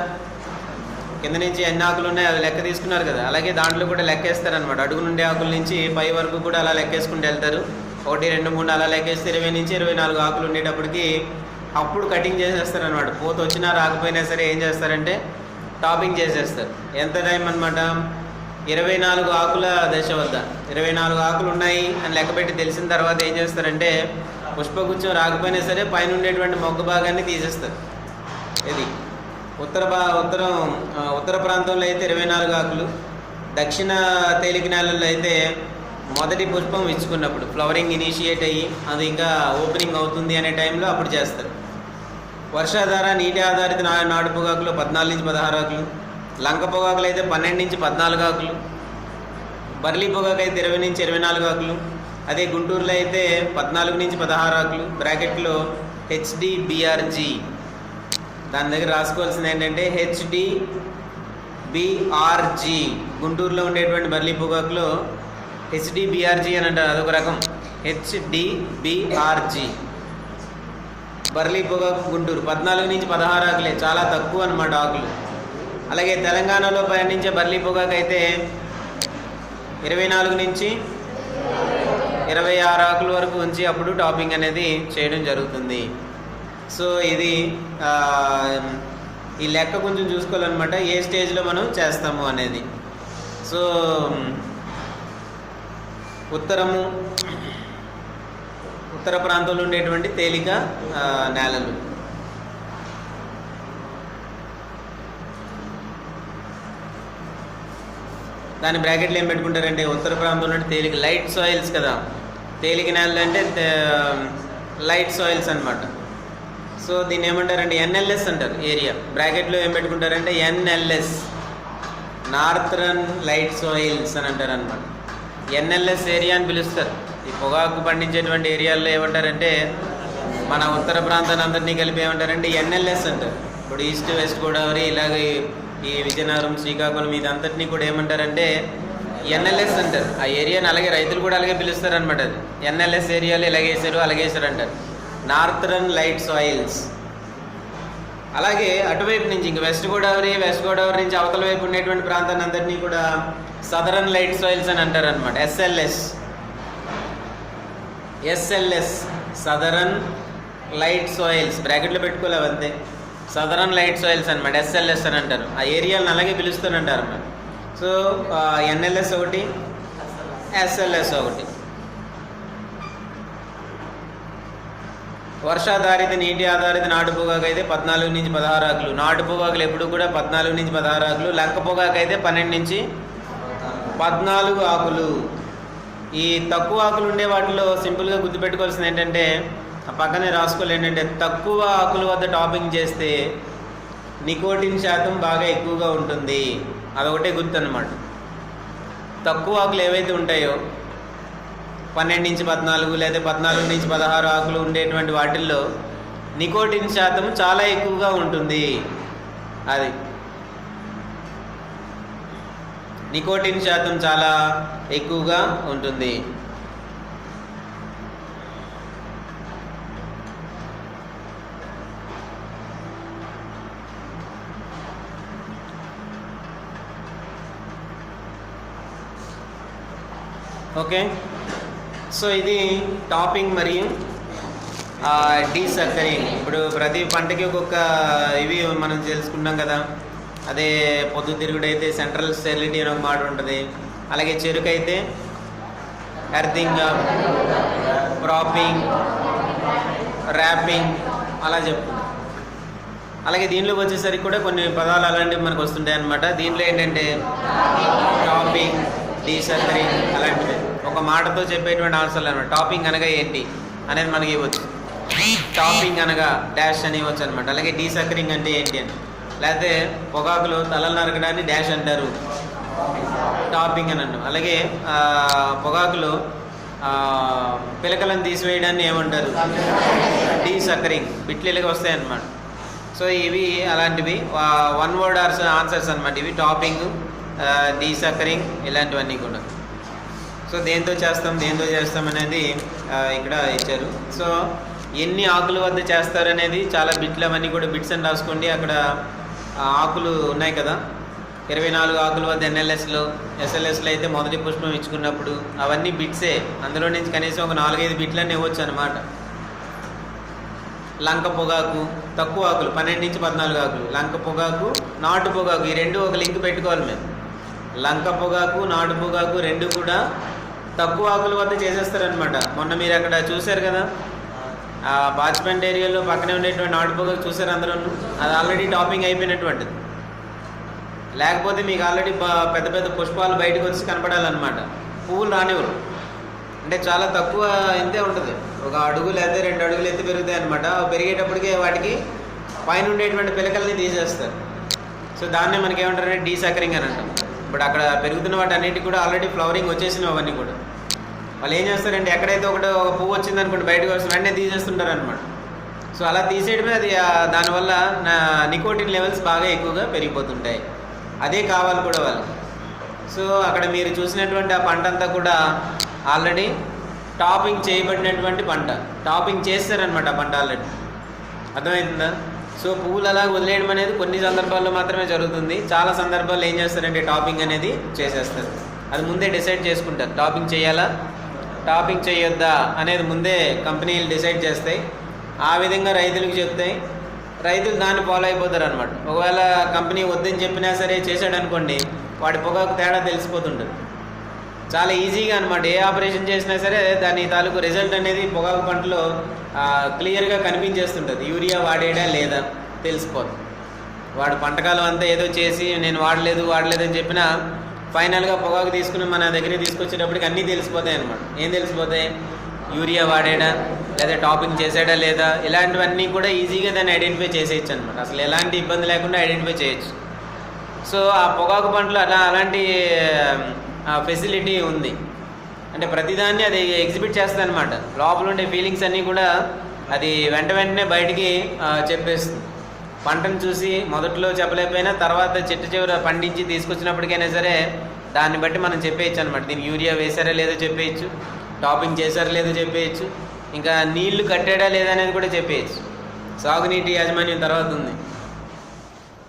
కింద నుంచి ఎన్ని ఆకులు ఉన్నాయి అవి లెక్క తీసుకున్నారు కదా, అలాగే దాంట్లో కూడా లెక్కేస్తారనమాట. అడుగు నుండి ఆకుల నుంచి పై వరకు కూడా అలా లెక్కేసుకుంటూ వెళ్తారు. 1, 2, 3 అలా లెక్కేస్తే 20 నుంచి 24 ఆకులు ఉండేటప్పటికి అప్పుడు కటింగ్ చేసేస్తారనమాట. పూత వచ్చినా రాకపోయినా సరే ఏం చేస్తారంటే టాపింగ్ చేసేస్తారు. ఎంత టైం అనమాట, 24 ఆకుల దశ వద్ద 24 ఆకులు ఉన్నాయి అని లెక్కపెట్టి తెలిసిన తర్వాత ఏం చేస్తారంటే పుష్పగుచ్చం రాకపోయినా సరే పైన ఉండేటువంటి మొగ్గ భాగాన్ని తీసేస్తారు. ఇది ఉత్తర ప్రాంతంలో అయితే 24 ఆకులు, దక్షిణ తేలిక నేలల్లో అయితే మొదటి పుష్పం ఇచ్చుకున్నప్పుడు ఫ్లవరింగ్ ఇనిషియేట్ అయ్యి అది ఇంకా ఓపెనింగ్ అవుతుంది అనే టైంలో అప్పుడు చేస్తారు. వర్షాధార నీటి ఆధారిత నాటు పొగాకులు 14 నుంచి 16 ఆకులు, లంక పొగాకులు అయితే 12 నుంచి 14 ఆకులు, బర్లీ పొగాకు అయితే 20 నుంచి 24 ఆకులు, అదే గుంటూరులో అయితే 14 నుంచి 16 ఆకులు. బ్రాకెట్లో HDBRG, దాని దగ్గర రాసుకోవాల్సింది ఏంటంటే HDBRG. గుంటూరులో ఉండేటువంటి బర్లీ పొగాకులో HDBRG అని అంటారు, అదొక రకం. HDBRG బర్లీ పొగాకు గుంటూరు 14 నుంచి 16 ఆకులే, చాలా తక్కువ అన్నమాట ఆకులు. అలాగే తెలంగాణలో పయనించే బర్లీ పొగాకు అయితే 24 నుంచి 26 ఆకుల వరకు ఉంచి అప్పుడు టాపింగ్ అనేది చేయడం జరుగుతుంది. సో ఇది ఈ లెక్క కొంచెం చూసుకోవాలన్నమాట, ఏ స్టేజ్లో మనం చేస్తాము అనేది. సో ఉత్తర ప్రాంతంలో ఉండేటువంటి తేలిక నేలలు, దాని బ్రాకెట్లు ఏం పెట్టుకుంటారంటే ఉత్తర ప్రాంతంలో తేలిక లైట్ సాయిల్స్ కదా, తేలిక నేలలు అంటే లైట్ సాయిల్స్ అనమాట. సో దీన్ని ఏమంటారంటే NLS అంటారు ఏరియా. బ్రాకెట్లో ఏం పెట్టుకుంటారంటే NLS, నార్థరన్ లైట్ సాయిల్స్ అని అంటారు అనమాట. NLS ఏరియా అని పిలుస్తారు. ఈ పొగాకు పండించేటువంటి ఏరియాల్లో ఏమంటారంటే మన ఉత్తర ప్రాంతాన్ని అందరినీ కలిపి ఏమంటారంటే NLS అంటారు. ఇప్పుడు ఈస్ట్ వెస్ట్ గోదావరి ఇలాగే ఈ విజయనగరం శ్రీకాకుళం ఇదంతటినీ కూడా ఏమంటారంటే NLS అంటారు. ఆ ఏరియాని అలాగే రైతులు కూడా అలాగే పిలుస్తారు అనమాట. అది NLS ఏరియాలో ఇలాగేసారు అలాగేసారు అంటారు, నార్థరన్ లైట్ సాయిల్స్. అలాగే అటువైపు నుంచి ఇంక వెస్ట్ గోదావరి నుంచి అవతల వైపు ఉండేటువంటి ప్రాంతాన్ని అందరినీ కూడా సదరన్ లైట్ సాయిల్స్ అని అంటారు అనమాట. SLS సదరన్ లైట్ సాయిల్స్ బ్రాకెట్లో పెట్టుకోలేవు అంతే. సదరన్ లైట్ సాయిల్స్ అనమాట, SLS అని అంటారు. ఆ ఏరియాలను అలాగే పిలుస్తూనంటారు అన్నమాట. సో NLS ఒకటి, SLS ఒకటి. వర్షాధారిత నీటి ఆధారిత నాటు పొగాకు అయితే 14 నుంచి 16 ఆకులు. నాటు పొగాకులు ఎప్పుడు కూడా 14 నుంచి 16 ఆకులు. లంక పొగాకు అయితే 12 నుంచి 14 ఆకులు. ఈ తక్కువ ఆకులు ఉండే వాటిలో సింపుల్గా గుర్తుపెట్టుకోవాల్సింది ఏంటంటే ఆ పక్కనే రాసుకోవాలి ఏంటంటే తక్కువ ఆకుల వద్ద టాపింగ్ చేస్తే నికోటిన్ శాతం బాగా ఎక్కువగా ఉంటుంది. అదొకటే గుర్తు అన్నమాట. తక్కువ ఆకులు ఏవైతే ఉంటాయో 12 నుంచి 14 లేదా 14 నుంచి 16 ఆకులు ఉండేటువంటి వాటిల్లో నికోటిన్ శాతం చాలా ఎక్కువగా ఉంటుంది. అది నికోటిన్ శాతం చాలా ఎక్కువగా ఉంటుంది. ఓకే. సో ఇది టాపింగ్ మరియు డీసక్కరింగ్. ఇప్పుడు ప్రతి పంటకి ఒక్కొక్క ఇవి మనం తెలుసుకుంటాం కదా. అదే పొద్దుతిరుగుడు అయితే సెంట్రల్ స్టెరిలిటీ అని ఒక మాట ఉంటుంది. అలాగే చెరుకు అయితే ఎర్తింగ్, ప్రాపింగ్, ర్యాపింగ్ అలా చెప్తుంది. అలాగే దీనిలోకి వచ్చేసరికి కూడా కొన్ని పదాలు అలాంటివి మనకు వస్తుంటాయి అన్నమాట. దీంట్లో ఏంటంటే టాపింగ్, డీసక్కరింగ్ అలాంటివి ఒక మాటతో చెప్పేటువంటి ఆన్సర్లు అనమాట. టాపింగ్ అనగా ఏంటి అనేది మనకి ఇవ్వచ్చు. టాపింగ్ అనగా డాష్ అని ఇవ్వచ్చు అనమాట. అలాగే డీసక్కరింగ్ అంటే ఏంటి అని, లేకపోతే పొగాకులు తలలు నరకడాన్ని డాష్ అంటారు, టాపింగ్ అని అన్నాం. అలాగే పొగాకులు పిలకలను తీసివేయడాన్ని ఏమంటారు, డీసక్కరింగ్. బిట్లీలుగా వస్తాయి అన్నమాట. సో ఇవి అలాంటివి 1 word ఆన్సర్స్ అనమాట. ఇవి టాపింగ్, డీసక్కరింగ్ ఇలాంటివన్నీ కూడా. సో దేంతో చేస్తాం అనేది ఇక్కడ ఇచ్చారు. సో ఎన్ని ఆకుల వద్ద చేస్తారు అనేది చాలా బిట్లు, అవన్నీ కూడా బిట్స్ అని రాసుకోండి. అక్కడ ఆకులు ఉన్నాయి కదా, 24 ఆకుల వద్ద ఎన్ఎల్ఎస్లో, ఎస్ఎల్ఎస్లో అయితే మొదటి పుష్పం ఇచ్చుకున్నప్పుడు అవన్నీ బిట్సే. అందులో నుంచి కనీసం ఒక 4-5 బిట్లన్నీ ఇవ్వచ్చు అనమాట. లంక పొగాకు తక్కువ ఆకులు 12 నుంచి 14 ఆకులు, లంక పొగాకు, నాటు పొగాకు, ఈ రెండు ఒక లింక్ పెట్టుకోవాలి మేము. లంక పొగాకు, నాటు పొగాకు రెండు కూడా తక్కువ ఆకుల వద్ద చేసేస్తారనమాట. మొన్న మీరు అక్కడ చూశారు కదా, బాచ్మెంట్ ఏరియాలో పక్కనే ఉండేటువంటి నాటు పొగాకు చూసారు అందరూ. అది ఆల్రెడీ టాపింగ్ అయిపోయినటువంటిది. లేకపోతే మీకు ఆల్రెడీ పెద్ద పెద్ద పుష్పాలు బయటకు వచ్చి కనపడాలన్నమాట. పువ్వులు రానివ్వరు. అంటే చాలా తక్కువ ఇంతే ఉంటుంది, 1 అడుగు లేదా 2 అడుగులు ఎత్తి పెరుగుతాయి అనమాట. పెరిగేటప్పటికే వాటికి పైన ఉండేటువంటి పిలకల్ని తీసేస్తారు. సో దాన్నే మనకి ఏమంటారంటే డీసక్కరింగ్ అని అంటాం. ఇప్పుడు అక్కడ పెరుగుతున్న వాటి అన్నిటికీ కూడా ఆల్రెడీ ఫ్లవరింగ్ వచ్చేసినవి అవన్నీ కూడా. వాళ్ళు ఏం చేస్తారంటే ఎక్కడైతే ఒక పువ్వు వచ్చిందనుకోండి బయటకు వస్తుంది వెంటనే తీసేస్తుంటారు అనమాట. సో అలా తీసేయడమే అది దానివల్ల నికోటిన్ లెవెల్స్ బాగా ఎక్కువగా పెరిగిపోతుంటాయి. అదే కావాలి కూడా వాళ్ళకి. సో అక్కడ మీరు చూసినటువంటి ఆ పంట అంతా కూడా ఆల్రెడీ టాపింగ్ చేయబడినటువంటి పంట. టాపింగ్ చేస్తారనమాట ఆ పంట ఆల్రెడీ. అర్థమవుతుందా? సో పువ్వులు అలా వదిలేయడం అనేది కొన్ని సందర్భాల్లో మాత్రమే జరుగుతుంది. చాలా సందర్భాల్లో ఏం చేస్తారంటే టాపింగ్ అనేది చేసేస్తారు. అది ముందే డిసైడ్ చేసుకుంటారు, టాపింగ్ చేయాలా టాపింగ్ చేయొద్దా అనేది ముందే కంపెనీలు డిసైడ్ చేస్తాయి. ఆ విధంగా రైతులకు చెప్తాయి, రైతులు దాన్ని ఫాలో అయిపోతారు అనమాట. ఒకవేళ కంపెనీ వద్దని చెప్పినా సరే చేశాడు అనుకోండి, వాడి పొగాకు తేడా తెలిసిపోతుంటుంది. చాలా ఈజీగా అనమాట. ఏ ఆపరేషన్ చేసినా సరే దాని తాలూకు రిజల్ట్ అనేది పొగాకు పంటలో క్లియర్గా కనిపించేస్తుంటుంది. యూరియా వాడేడా లేదా తెలిసిపోతుంది. వాడు పంటకాలం అంతా ఏదో చేసి నేను వాడలేదు అని చెప్పినా ఫైనల్గా పొగాకు తీసుకుని మన దగ్గరికి తీసుకొచ్చేటప్పటికి అన్నీ తెలిసిపోతాయి అనమాట. ఏం తెలిసిపోతాయి, యూరియా వాడాడా లేదా టాపింగ్ చేసాడా లేదా, ఇలాంటివన్నీ కూడా ఈజీగా దాన్ని ఐడెంటిఫై చేసేయచ్చు అనమాట. అసలు ఎలాంటి ఇబ్బంది లేకుండా ఐడెంటిఫై చేయొచ్చు. సో ఆ పొగాకు పంటలో అలాంటి ఫెసిలిటీ ఉంది. అంటే ప్రతిదాన్ని అది ఎగ్జిబిట్ చేస్తుంది అనమాట. లోపల ఉండే ఫీలింగ్స్ అన్నీ కూడా అది వెంటనే బయటికి చెప్పేస్తుంది. పంటను చూసి మొదట్లో చెప్పలేకపోయినా తర్వాత చెట్టు చివర పండించి తీసుకొచ్చినప్పటికైనా సరే దాన్ని బట్టి మనం చెప్పేయచ్చు అనమాట. దీనికి యూరియా వేసారా లేదో చెప్పేయచ్చు, టాపింగ్ చేశారా లేదో చెప్పేయచ్చు, ఇంకా నీళ్లు కట్టాడా లేదా అనేది కూడా చెప్పేయచ్చు. సాగునీటి యాజమాన్యం తర్వాత ఉంది.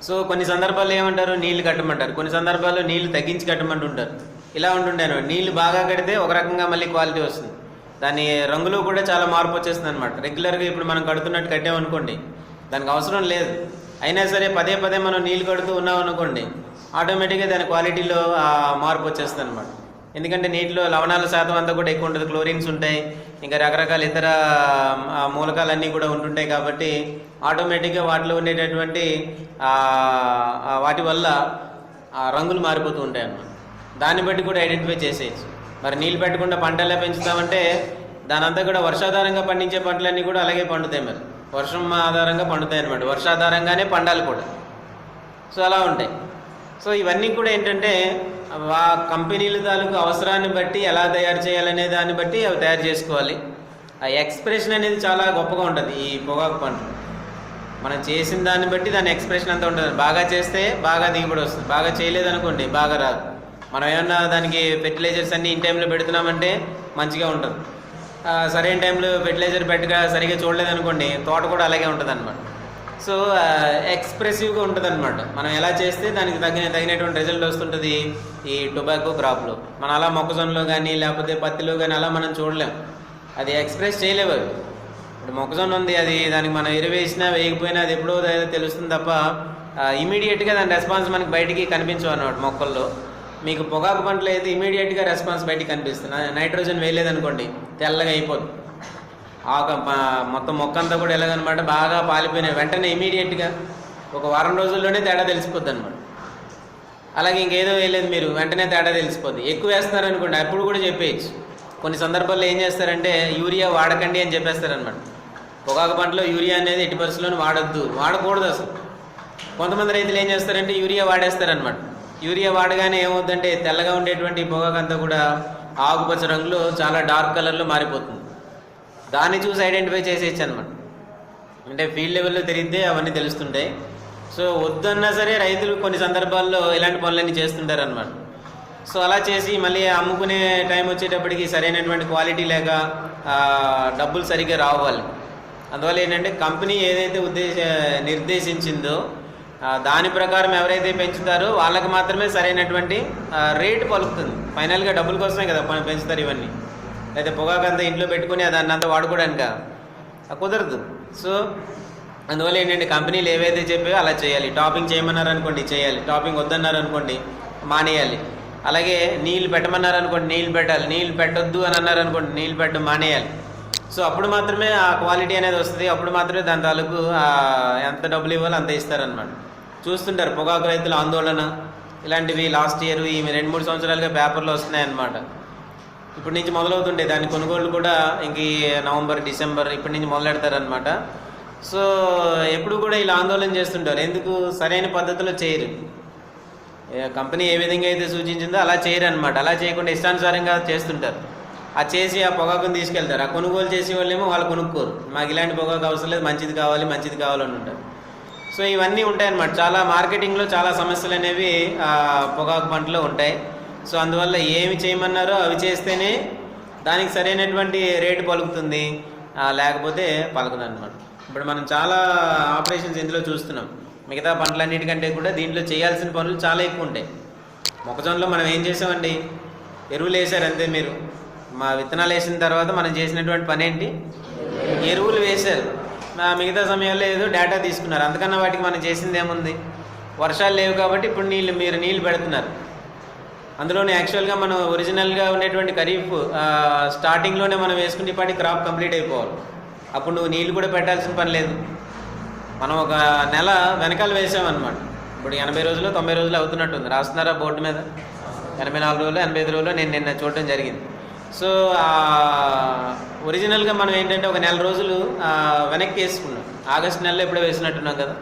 సో కొన్ని సందర్భాల్లో ఏమంటారు, నీళ్లు కట్టమంటారు, కొన్ని సందర్భాల్లో నీళ్లు తగ్గించి కట్టమంటుంటారు. ఇలా ఉంటుండే అనమాట. నీళ్లు బాగా కడితే ఒక రకంగా మళ్ళీ క్వాలిటీ వస్తుంది. దాని రంగులో కూడా చాలా మార్పు వచ్చేస్తుంది అనమాట. రెగ్యులర్గా ఇప్పుడు మనం కడుతున్నట్టు కట్టామనుకోండి దానికి అవసరం లేదు, అయినా సరే పదే మనం నీళ్ళు కడుతూ ఉన్నాం అనుకోండి ఆటోమేటిక్గా దాని క్వాలిటీలో మార్పు వచ్చేస్తుంది అనమాట. ఎందుకంటే నీటిలో లవణాల శాతం అంతా కూడా ఎక్కువ ఉంటుంది, క్లోరిన్స్ ఉంటాయి, ఇంకా రకరకాల ఇతర మూలకాలన్నీ కూడా ఉంటుంటాయి. కాబట్టి ఆటోమేటిక్గా వాటిలో ఉండేటటువంటి వాటి వల్ల రంగులు మారిపోతూ ఉంటాయి అన్నమాట. దాన్ని బట్టి కూడా ఐడెంటిఫై చేసేయచ్చు. మరి నీళ్ళు పెట్టకుండా పంట ఎలా పెంచుతామంటే దానంతా కూడా వర్షాధారంగా పండించే పంటలన్నీ కూడా అలాగే పండుతాయి. మరి వర్షం ఆధారంగా పండుతాయి అన్నమాట. వర్షాధారంగానే పండాలి కూడా. సో అలా ఉంటాయి. సో ఇవన్నీ కూడా ఏంటంటే ఆ కంపెనీల తాలూకు అవసరాన్ని బట్టి ఎలా తయారు చేయాలనే దాన్ని బట్టి అవి తయారు చేసుకోవాలి. ఆ ఎక్స్ప్రెషన్ అనేది చాలా గొప్పగా ఉంటుంది ఈ పొగాకు పంట. మనం చేసిన దాన్ని బట్టి దాని ఎక్స్ప్రెషన్ అంతా ఉంటుంది. బాగా చేస్తే బాగా దిగుబడి వస్తుంది, బాగా చేయలేదనుకోండి బాగా రాదు. మనం ఏమన్నా దానికి ఫెర్టిలైజర్స్ అన్నీ ఇన్ టైంలో పెడుతున్నామంటే మంచిగా ఉంటుంది. సరైన టైంలో ఫెర్టిలైజర్ పెట్టగా సరిగా చూడలేదనుకోండి తోట కూడా అలాగే ఉంటుంది అనమాట. సో ఎక్స్ప్రెసివ్గా ఉంటుంది అనమాట. మనం ఎలా చేస్తే దానికి తగినటువంటి రిజల్ట్ వస్తుంటుంది ఈ టొబాకో క్రాప్లో. మనం అలా మొక్కజొన్నలో కానీ లేకపోతే పత్తిలో కానీ అలా మనం చూడలేం, అది ఎక్స్ప్రెస్ చేయలేవు. అవి ఇప్పుడు మొక్కజొన్న ఉంది, అది దానికి మనం ఎరువేసినా వేయకపోయినా అది ఎప్పుడో తెలుస్తుంది తప్ప ఇమీడియట్గా దాని రెస్పాన్స్ మనకి బయటికి కనిపించవు అన్నమాట. మొక్కల్లో మీకు పొగాకు పంటలో అయితే ఇమీడియట్గా రెస్పాన్స్ బయటికి కనిపిస్తుంది. నైట్రోజన్ వేయలేదనుకోండి తెల్లగా అయిపోతుంది. మొత్తం మొక్క అంతా కూడా ఎలాగనమాట బాగా పాలిపోయినాయి, వెంటనే ఇమీడియట్గా ఒక వారం రోజుల్లోనే తేడా తెలిసిపోద్ది అనమాట. అలాగే ఇంకేదో వేయలేదు మీరు, వెంటనే తేడా తెలిసిపోద్ది. ఎక్కువ వేస్తున్నారనుకోండి అప్పుడు కూడా చెప్పేయచ్చు. కొన్ని సందర్భాల్లో ఏం చేస్తారంటే యూరియా వాడకండి అని చెప్పేస్తారనమాట. పొగాకు పంటలో యూరియా అనేది ఎట్టి పరిస్థితుల్లో వాడకూడదు అసలు. కొంతమంది రైతులు ఏం చేస్తారంటే యూరియా వాడేస్తారనమాట. యూరియా వాడగానే ఏమవుతుందంటే తెల్లగా ఉండేటువంటి పొగాకు అంతా కూడా ఆకుపచ్చ రంగులో చాలా డార్క్ కలర్లో మారిపోతుంది. దాన్ని చూసి ఐడెంటిఫై చేసేయచ్చు అనమాట. అంటే ఫీల్డ్ లెవెల్లో తిరిగితే అవన్నీ తెలుస్తుంటాయి. సో వద్దన్నా సరే రైతులు కొన్ని సందర్భాల్లో ఇలాంటి పనులన్నీ చేస్తుంటారు అనమాట. సో అలా చేసి మళ్ళీ అమ్ముకునే టైం వచ్చేటప్పటికి సరైనటువంటి క్వాలిటీ లేక డబ్బులు సరిగ్గా రావాలి. అందువల్ల ఏంటంటే కంపెనీ ఏదైతే నిర్దేశించిందో దాని ప్రకారం ఎవరైతే పెంచుతారో వాళ్ళకి మాత్రమే సరైనటువంటి రేటు పలుకుతుంది. ఫైనల్గా డబ్బుల కోసమే కదా పెంచుతారు ఇవన్నీ. అయితే పొగాకు అంతా ఇంట్లో పెట్టుకుని దాన్ని అంతా వాడుకోవడానిక కుదరదు. సో అందువల్ల ఏంటంటే కంపెనీలు ఏవైతే చెప్పాయో అలా చేయాలి. టాపింగ్ చేయమన్నారు అనుకోండి చేయాలి, టాపింగ్ వద్దన్నారు అనుకోండి మానేయాలి. అలాగే నీళ్ళు పెట్టమన్నారు అనుకోండి నీళ్ళు పెట్టాలి, నీళ్ళు పెట్టొద్దు అని అన్నారు అనుకోండి నీళ్ళు పెట్టడం మానేయాలి. సో అప్పుడు మాత్రమే ఆ క్వాలిటీ అనేది వస్తుంది. అప్పుడు మాత్రమే దాని తాలూకు ఎంత డబ్బులు ఇవ్వాలో అంత ఇస్తారనమాట. చూస్తుంటారు పొగాకు రైతుల ఆందోళన ఇలాంటివి లాస్ట్ ఇయర్ ఈ 2-3 సంవత్సరాలుగా పేపర్లో వస్తున్నాయి అన్నమాట. ఇప్పటి నుంచి మొదలవుతుంటాయి దాని కొనుగోళ్ళు కూడా. ఇంక నవంబర్ డిసెంబర్ ఇప్పటి నుంచి మొదలెడతారనమాట. సో ఎప్పుడు కూడా ఇలా ఆందోళన చేస్తుంటారు. ఎందుకు సరైన పద్ధతిలో చేయరు. కంపెనీ ఏ విధంగా అయితే సూచించిందో అలా చేయరు అనమాట. అలా చేయకుండా ఇష్టానుసారంగా చేస్తుంటారు. ఆ చేసి ఆ పొగాకుని తీసుకెళ్తారు. ఆ కొనుగోలు చేసే వాళ్ళేమో వాళ్ళు కొనుక్కోరు. మాకు ఇలాంటి పొగాకు అవసరం లేదు, మంచిది కావాలని ఉంటారు. సో ఇవన్నీ ఉంటాయన్నమాట. చాలా మార్కెటింగ్లో చాలా సమస్యలు అనేవి పొగాకు పంటలో ఉంటాయి. సో అందువల్ల ఏమి చేయమన్నారో అవి చేస్తేనే దానికి సరైనటువంటి రేటు పలుకుతుంది, లేకపోతే పలకదు అనమాట. ఇప్పుడు మనం చాలా ఆపరేషన్స్ ఇందులో చూస్తున్నాం. మిగతా పంటలన్నిటికంటే కూడా దీంట్లో చేయాల్సిన పనులు చాలా ఎక్కువ ఉంటాయి. మొక్కజొన్నలో మనం ఏం చేసామండి, ఎరువులు వేసారు అంతే. మీరు మా విత్తనాలు వేసిన తర్వాత మనం చేసినటువంటి పని ఏంటి, ఎరువులు వేశారు. మిగతా సమయాల్లో ఏదో డేటా తీసుకున్నారు. అంతకన్నా వాటికి మనం చేసింది ఏముంది. వర్షాలు లేవు కాబట్టి ఇప్పుడు మీరు నీళ్ళు పెడుతున్నారు. అందులోనే యాక్చువల్గా మనం ఒరిజినల్గా ఉండేటువంటి ఖరీఫ్ స్టార్టింగ్లోనే మనం వేసుకునే పాటి క్రాప్ కంప్లీట్ అయిపోవాలి. అప్పుడు నువ్వు నీళ్ళు కూడా పెట్టాల్సిన పని లేదు. మనం ఒక నెల వెనకాల వేసామన్నమాట. ఇప్పుడు 80 రోజులు 90 రోజులు అవుతున్నట్టుంది. రాస్తున్నారా బోర్డు మీద 84 రోజులు 85 రోజులు నేను నిన్న చూడటం జరిగింది. సో ఒరిజినల్గా మనం ఏంటంటే ఒక నెల రోజులు వెనక్కి వేసుకున్నాం. ఆగస్టు నెలలో ఎప్పుడో వేసినట్టున్నాం కదా.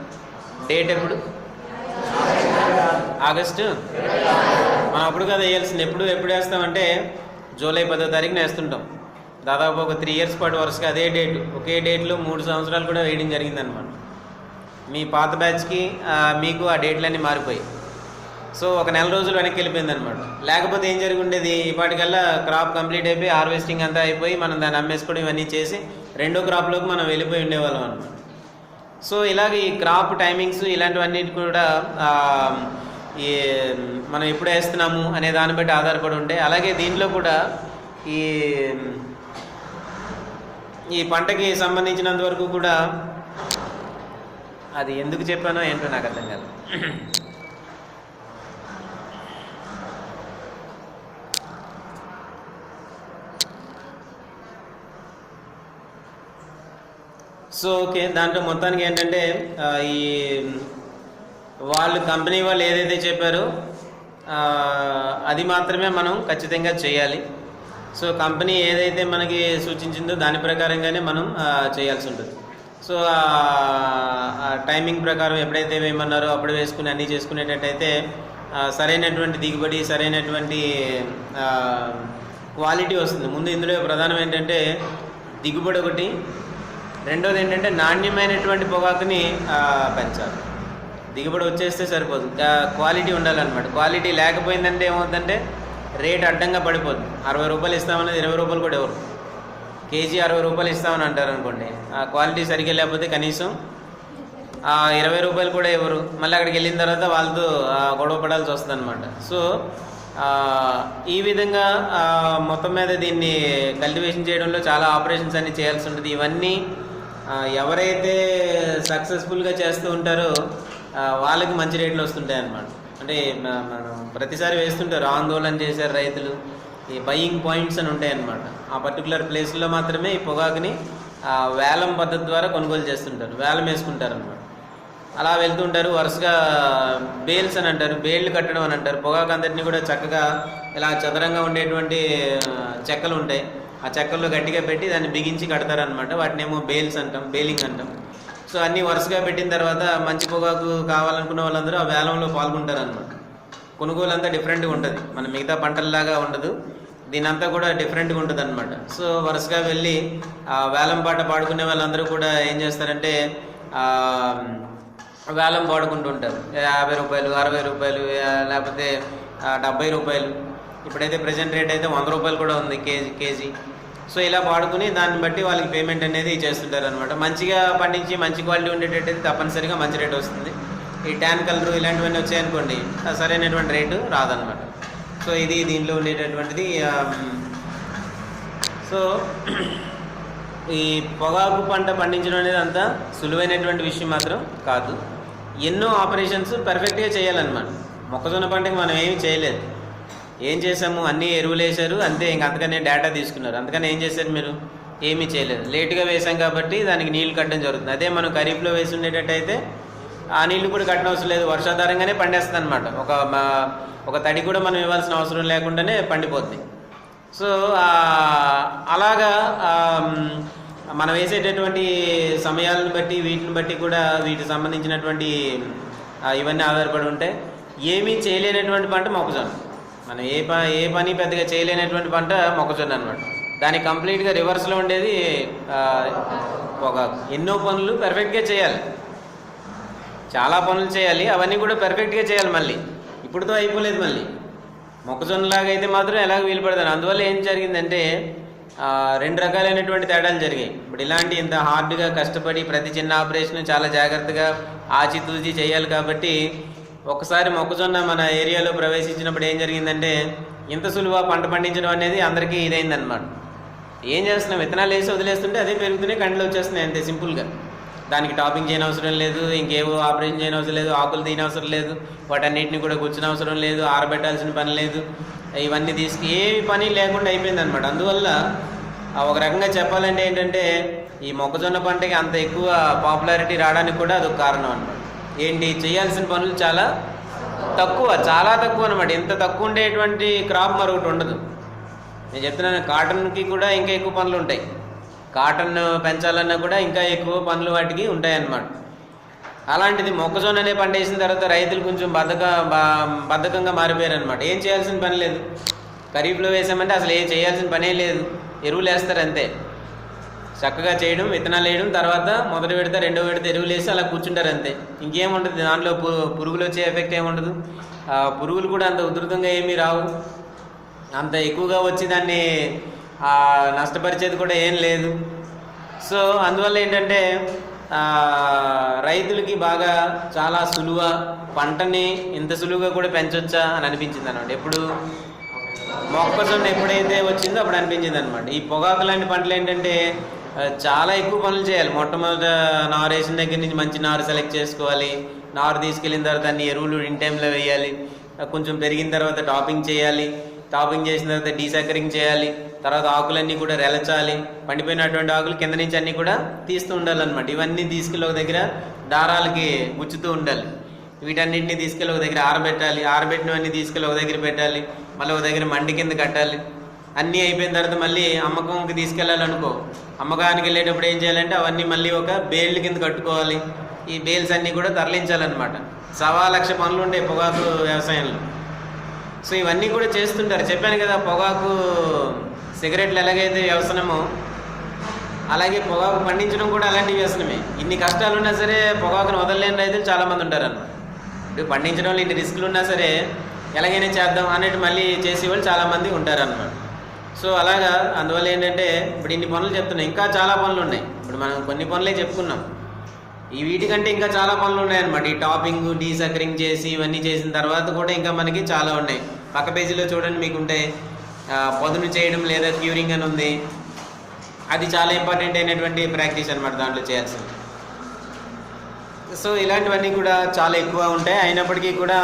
డేట్ ఎప్పుడు, ఆగస్టు. మనం అప్పుడు కదా వేయాల్సింది. ఎప్పుడు వేస్తామంటే జూలై 10వ తారీఖున వేస్తుంటాం. దాదాపు ఒక 3 ఇయర్స్ పాటు వరుసగా అదే డేట్, ఒకే డేట్లో 3 సంవత్సరాలు కూడా వేయడం జరిగిందనమాట. మీ పాత బ్యాచ్కి మీకు ఆ డేట్లన్నీ మారిపోయి. సో ఒక నెల రోజులు వెనక్కి వెళ్ళిపోయింది అనమాట. లేకపోతే ఏం జరిగి ఉండేది, ఇప్పటికల్లా క్రాప్ కంప్లీట్ అయిపోయి హార్వెస్టింగ్ అంతా అయిపోయి మనం దాన్ని అమ్మేసుకోవడం ఇవన్నీ చేసి రెండో క్రాప్లోకి మనం వెళ్ళిపోయి ఉండేవాళ్ళం అనమాట. సో ఇలాగ ఈ క్రాప్ టైమింగ్స్ ఇలాంటివన్నిటి కూడా మనం ఎప్పుడు వేస్తున్నాము అనే దాన్ని బట్టి ఆధారపడి ఉంటాయి. అలాగే దీంట్లో కూడా ఈ పంటకి సంబంధించినంత వరకు కూడా అది ఎందుకు చెప్పానో ఏంటో నాకు అర్థం కాదు. సో ఓకే, దాంట్లో మొత్తానికి ఏంటంటే ఈ కంపెనీ వాళ్ళు ఏదైతే చెప్పారో అది మాత్రమే మనం ఖచ్చితంగా చేయాలి. సో కంపెనీ ఏదైతే మనకి సూచించిందో దాని ప్రకారంగానే మనం చేయాల్సి ఉంటుంది. సో టైమింగ్ ప్రకారం ఎప్పుడైతే వేయమన్నారో అప్పుడు వేసుకుని అన్నీ చేసుకునేటట్టయితే సరైనటువంటి దిగుబడి, సరైనటువంటి క్వాలిటీ వస్తుంది. ముందు ఇందులో ప్రధానం ఏంటంటే దిగుబడి ఒకటి, రెండోది ఏంటంటే నాణ్యమైనటువంటి పొగాకుని పెంచాలి. దిగుబడి వచ్చేస్తే సరిపోదు, క్వాలిటీ ఉండాలన్నమాట. క్వాలిటీ లేకపోయిందంటే ఏమవుతుందంటే రేట్ అడ్డంగా పడిపోతుంది. 60 రూపాయలు ఇస్తామనేది 20 రూపాయలు కూడా ఎవరు, కేజీ 60 రూపాయలు ఇస్తామని అంటారు అనుకోండి. ఆ క్వాలిటీ సరిగ్గా లేకపోతే కనీసం రూ. 20 కూడా ఇవ్వరు. మళ్ళీ అక్కడికి వెళ్ళిన తర్వాత వాళ్ళతో గొడవ పడాల్సి వస్తుంది అనమాట. సో ఈ విధంగా మొత్తం మీద దీన్ని కల్టివేషన్ చేయడంలో చాలా ఆపరేషన్స్ అన్ని చేయాల్సి ఉంటుంది. ఇవన్నీ ఎవరైతే సక్సెస్ఫుల్గా చేస్తూ ఉంటారో వాళ్ళకి మంచి రేట్లు వస్తుంటాయి అన్నమాట. అంటే మనం ప్రతిసారి వేస్తుంటారు, ఆందోళన చేశారు రైతులు, ఈ బయింగ్ పాయింట్స్ అని ఉంటాయి అన్నమాట. ఆ పర్టికులర్ ప్లేస్లో మాత్రమే ఈ పొగాకుని వేలం పద్ధతి ద్వారా కొనుగోలు చేస్తుంటారు, వేలం వేసుకుంటారు అన్నమాట. అలా వెళ్తుంటారు. వరుసగా బేల్స్ అని అంటారు, బేళ్ళు కట్టడం అని అంటారు. పొగాకు అందరినీ కూడా చక్కగా ఇలా చదరంగా ఉండేటువంటి చెక్కలు ఉంటాయి, ఆ చెక్కల్లో గట్టిగా పెట్టి దాన్ని బిగించి కడతారనమాట. వాటిని ఏమో బేల్స్ అంటాం, బేలింగ్ అంటాం. సో అన్నీ వరుసగా పెట్టిన తర్వాత మంచి పొగాకు కావాలనుకున్న వాళ్ళందరూ ఆ వేలంలో పాల్గొంటారు అనమాట. కొనుగోలు అంతా డిఫరెంట్గా ఉంటుంది, మన మిగతా పంటల్లాగా ఉండదు, దీనంతా కూడా డిఫరెంట్గా ఉంటుంది అనమాట. సో వరుసగా వెళ్ళి వేలం పాట పాడుకునే వాళ్ళందరూ కూడా ఏం చేస్తారంటే వేలం పాడుకుంటూ ఉంటారు. 50 రూపాయలు, 60 రూపాయలు, లేకపోతే 70 రూపాయలు. ఇప్పుడైతే ప్రజెంట్ రేట్ అయితే 100 రూపాయలు కూడా ఉంది కేజీ. సో ఇలా పాడుకుని దాన్ని బట్టి వాళ్ళకి పేమెంట్ అనేది చేస్తుంటారు అనమాట. మంచిగా పండించి మంచి క్వాలిటీ ఉండేటట్టయితే తప్పనిసరిగా మంచి రేట్ వస్తుంది. ఈ ట్యాన్ కలర్ ఇలాంటివన్నీ వచ్చాయనుకోండి సరైనటువంటి రేటు రాదనమాట. సో ఇది దీంట్లో ఉండేటటువంటిది. సో ఈ పొగాకు పంట పండించడం అనేది అంత సులువైనటువంటి విషయం మాత్రం కాదు. ఎన్నో ఆపరేషన్స్ పర్ఫెక్ట్గా చేయాలన్నమాట. మొక్కజొన్న పంటకి మనం ఏమి చేయలేదు, ఏం చేసాము, అన్నీ ఎరువులు వేశారు అంతే, ఇంక అంతకనే డేటా తీసుకున్నారు. అందుకని ఏం చేశారు మీరు, ఏమీ చేయలేదు. లేటుగా వేసాం కాబట్టి దానికి నీళ్లు కట్టడం జరుగుతుంది. అదే మనం ఖరీఫ్లో వేసి ఉండేటట్టయితే ఆ నీళ్లు కూడా కట్టనవసరం లేదు, వర్షాధారంగానే పండేస్తుంది అనమాట. ఒక తడి కూడా మనం ఇవ్వాల్సిన అవసరం లేకుండానే పండిపోద్ది. సో అలాగా మనం వేసేటటువంటి సమయాలను బట్టి వీటిని బట్టి కూడా వీటికి సంబంధించినటువంటి ఇవన్నీ ఆధారపడి ఉంటాయి. ఏమీ చేయలేనటువంటి పంట మొక్కజొన్న. మనం ఏ పని పెద్దగా చేయలేనటువంటి పంట మొక్కజొన్న అనమాట. దానికి కంప్లీట్గా రివర్స్లో ఉండేది పొగాకు. ఎన్నో పనులు పెర్ఫెక్ట్గా చేయాలి, చాలా పనులు చేయాలి, అవన్నీ కూడా పెర్ఫెక్ట్గా చేయాలి. మళ్ళీ ఇప్పుడుతో అయిపోలేదు. మళ్ళీ మొక్కజొన్నలాగా అయితే మాత్రం ఎలాగ వీలు పడతాను. అందువల్ల ఏం జరిగిందంటే 2 రకాలైనటువంటి తేడాలు జరిగాయి. ఇప్పుడు ఇలాంటి ఇంత హార్డ్గా కష్టపడి ప్రతి చిన్న ఆపరేషన్ చాలా జాగ్రత్తగా ఆచితూచి చేయాలి కాబట్టి ఒకసారి మొక్కజొన్న మన ఏరియాలో ప్రవేశించినప్పుడు ఏం జరిగిందంటే ఇంత సులువుగా పంట పండించడం అనేది అందరికీ ఇదైందనమాట. ఏం చేస్తున్నాం, విత్తనాలు వేసి వదిలేస్తుంటే అదే పెరుగుతున్నాయి, కండ్లు వచ్చేస్తున్నాయి అంతే సింపుల్గా. దానికి టాపింగ్ చేయని అవసరం లేదు, ఇంకేవో ఆపరేషన్ చేయని అవసరం లేదు, ఆకులు తీయని అవసరం లేదు, వాటన్నిటిని కూడా కూర్చుని అవసరం లేదు, ఆరబెట్టాల్సిన పని లేదు, ఇవన్నీ ఏ పని లేకుండా అయిపోయింది అనమాట. అందువల్ల ఒక రకంగా చెప్పాలంటే ఏంటంటే ఈ మొక్కజొన్న పంటకి అంత ఎక్కువ పాపులారిటీ రావడానికి కూడా అదొక కారణం అనమాట. ఏంటి, చేయాల్సిన పనులు చాలా తక్కువ అనమాట. ఇంత తక్కువ ఉండేటువంటి క్రాప్ మరొకటి ఉండదు. నేను చెప్తున్నాను, కాటన్కి కూడా ఇంకా ఎక్కువ పనులు ఉంటాయి. కాటన్ పెంచాలన్నా కూడా ఇంకా ఎక్కువ పనులు వాటికి ఉంటాయన్నమాట. అలాంటిది మొక్కజొన్న అనే పంట వేసిన తర్వాత రైతులు కొంచెం బద్ధకంగా మారిపోయారు అనమాట. ఏం చేయాల్సిన పని లేదు. ఖరీఫ్లో వేసామంటే అసలు ఏం చేయాల్సిన పనే లేదు, ఎరువులు వేస్తారు అంతే. చక్కగా చేయడం, విత్తనాలు వేయడం, తర్వాత మొదటి విడత రెండో విడత ఎరువులు వేసి అలా కూర్చుంటారు అంతే. ఇంకేముంటుంది దాంట్లో, పురుగులు వచ్చే ఎఫెక్ట్ ఏముండదు. పురుగులు కూడా అంత ఉధృతంగా ఏమీ రావు, అంత ఎక్కువగా వచ్చి దాన్ని నష్టపరిచేది కూడా ఏం లేదు. సో అందువల్ల ఏంటంటే రైతులకి బాగా చాలా సులువ, పంటని ఇంత సులువుగా కూడా పెంచొచ్చా అని అనిపించింది అనమాట. ఎప్పుడు మొక్కజొన్న ఎప్పుడైతే వచ్చిందో అప్పుడు అనిపించింది అనమాట. ఈ పొగాకు లాంటి పంటలు ఏంటంటే చాలా ఎక్కువ పనులు చేయాలి. మొట్టమొదట నారు వేసిన దగ్గర నుంచి మంచి నారు సెలెక్ట్ చేసుకోవాలి, నారు తీసుకెళ్ళిన తర్వాత అన్ని ఎరువులు ఇన్ టైంలో వేయాలి, కొంచెం పెరిగిన తర్వాత టాపింగ్ చేయాలి, టాపింగ్ చేసిన తర్వాత డీసాకరింగ్ చేయాలి, తర్వాత ఆకులన్నీ కూడా రెలచాలి, పండిపోయినటువంటి ఆకులు కింద నుంచి అన్నీ కూడా తీస్తూ ఉండాలన్నమాట. ఇవన్నీ తీసుకెళ్ళి ఒక దగ్గర దారాలకి గుచ్చుతూ ఉండాలి. వీటన్నింటినీ తీసుకెళ్ళి ఒక దగ్గర ఆరబెట్టాలి, ఆరబెట్టినవన్నీ తీసుకెళ్ళి ఒక దగ్గర పెట్టాలి, మళ్ళీ ఒక దగ్గర మండి కింద కట్టాలి. అన్నీ అయిపోయిన తర్వాత మళ్ళీ అమ్మకంకి తీసుకెళ్ళాలనుకో, అమ్మకానికి వెళ్ళేటప్పుడు ఏం చేయాలంటే అవన్నీ మళ్ళీ ఒక బేళ్ళ కింద కట్టుకోవాలి. ఈ బేల్స్ అన్నీ కూడా తరలించాలన్నమాట. 1,00,000 పనులు ఉంటాయి పొగాకు వ్యవసాయంలో. సో ఇవన్నీ కూడా చేస్తుంటారు. చెప్పాను కదా, పొగాకు సిగరెట్లు ఎలాగైతే వ్యవసాయమో అలాగే పొగాకు పండించడం కూడా అలాంటి వ్యవసాయమే. ఇన్ని కష్టాలు ఉన్నా సరే పొగాకును వదలలేని రైతులు చాలామంది ఉంటారన్నమాట. ఇప్పుడు పండించడంలో ఇన్ని రిస్కులు ఉన్నా సరే ఎలాగైనా చేద్దాం అన్నట్టు మళ్ళీ చేసేవాళ్ళు చాలామంది ఉంటారన్నమాట. సో అలాగా అందువల్ల ఏంటంటే ఇప్పుడు ఇన్ని పనులు చెప్తున్నాం, ఇంకా చాలా పనులు ఉన్నాయి. ఇప్పుడు మనం కొన్ని పనులే చెప్పుకున్నాం. ఈ వీటికంటే ఇంకా చాలా పనులు ఉన్నాయన్నమాట. ఈ టాపింగ్ డీసకరింగ్ చేసి ఇవన్నీ చేసిన తర్వాత కూడా ఇంకా మనకి చాలా ఉన్నాయి. పక్క పేజీలో చూడండి మీకు ఉంటాయి. పదును చేయడం లేదా క్యూరింగ్ అని ఉంది. అది చాలా ఇంపార్టెంట్ అయినటువంటి ప్రాక్టీస్ అనమాట దాంట్లో చేయాల్సింది. సో ఇలాంటివన్నీ కూడా చాలా ఎక్కువ ఉంటాయి. అయినప్పటికీ కూడా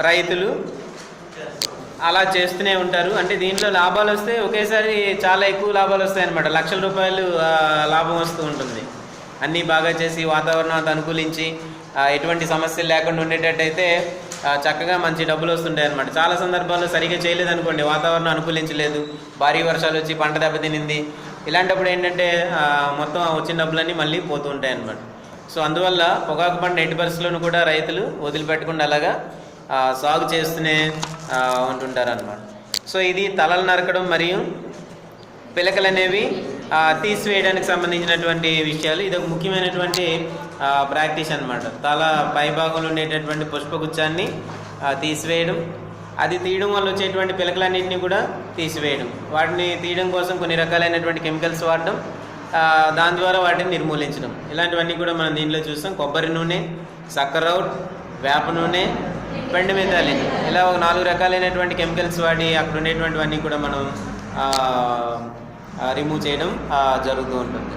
రైతులు అలా చేస్తూనే ఉంటారు. అంటే దీంట్లో లాభాలు వస్తే ఒకేసారి చాలా ఎక్కువ లాభాలు వస్తాయి అన్నమాట. లక్షల రూపాయలు లాభం వస్తూ ఉంటుంది. అన్నీ బాగా చేసి వాతావరణాన్ని అనుకూలించి ఎటువంటి సమస్యలు లేకుండా ఉండేటట్టయితే చక్కగా మంచి డబ్బులు వస్తుంటాయి అన్నమాట. చాలా సందర్భాల్లో సరిగ్గా చేయలేదు అనుకోండి, వాతావరణం అనుకూలించలేదు, భారీ వర్షాలు వచ్చి పంట దెబ్బతినింది. ఇలాంటప్పుడు ఏంటంటే మొత్తం వచ్చిన డబ్బులన్నీ మళ్ళీ పోతూ ఉంటాయి అన్నమాట. సో అందువల్ల పొగాకు పంట ఎట్టి పరిస్థితుల్లోనూ కూడా రైతులు వదిలిపెట్టకుండా అలాగా సాగు చేస్తూనే ఉంటుంటారు అన్నమాట. సో ఇది తలలు నరకడం మరియు పిలకలు అనేవి తీసివేయడానికి సంబంధించినటువంటి విషయాలు. ఇది ఒక ముఖ్యమైనటువంటి ప్రాక్టీస్ అన్నమాట. తల పైభాగంలో ఉండేటటువంటి పుష్పగుచ్చాన్ని తీసివేయడం, అది తీయడం వల్ల వచ్చేటువంటి పిలకలన్నింటినీ కూడా తీసివేయడం, వాటిని తీయడం కోసం కొన్ని రకాలైనటువంటి కెమికల్స్ వాడడం, దాని ద్వారా వాటిని నిర్మూలించడం, ఇలాంటివన్నీ కూడా మనం దీంట్లో చూస్తాం. కొబ్బరి నూనె, సక్కరౌట్, వేప నూనె, పెండు మెథాలిన్, ఇలా ఒక 4 రకాలైనటువంటి కెమికల్స్ వాడి అక్కడ ఉండేటువంటివన్నీ కూడా మనం రిమూవ్ చేయడం జరుగుతూ ఉంటుంది.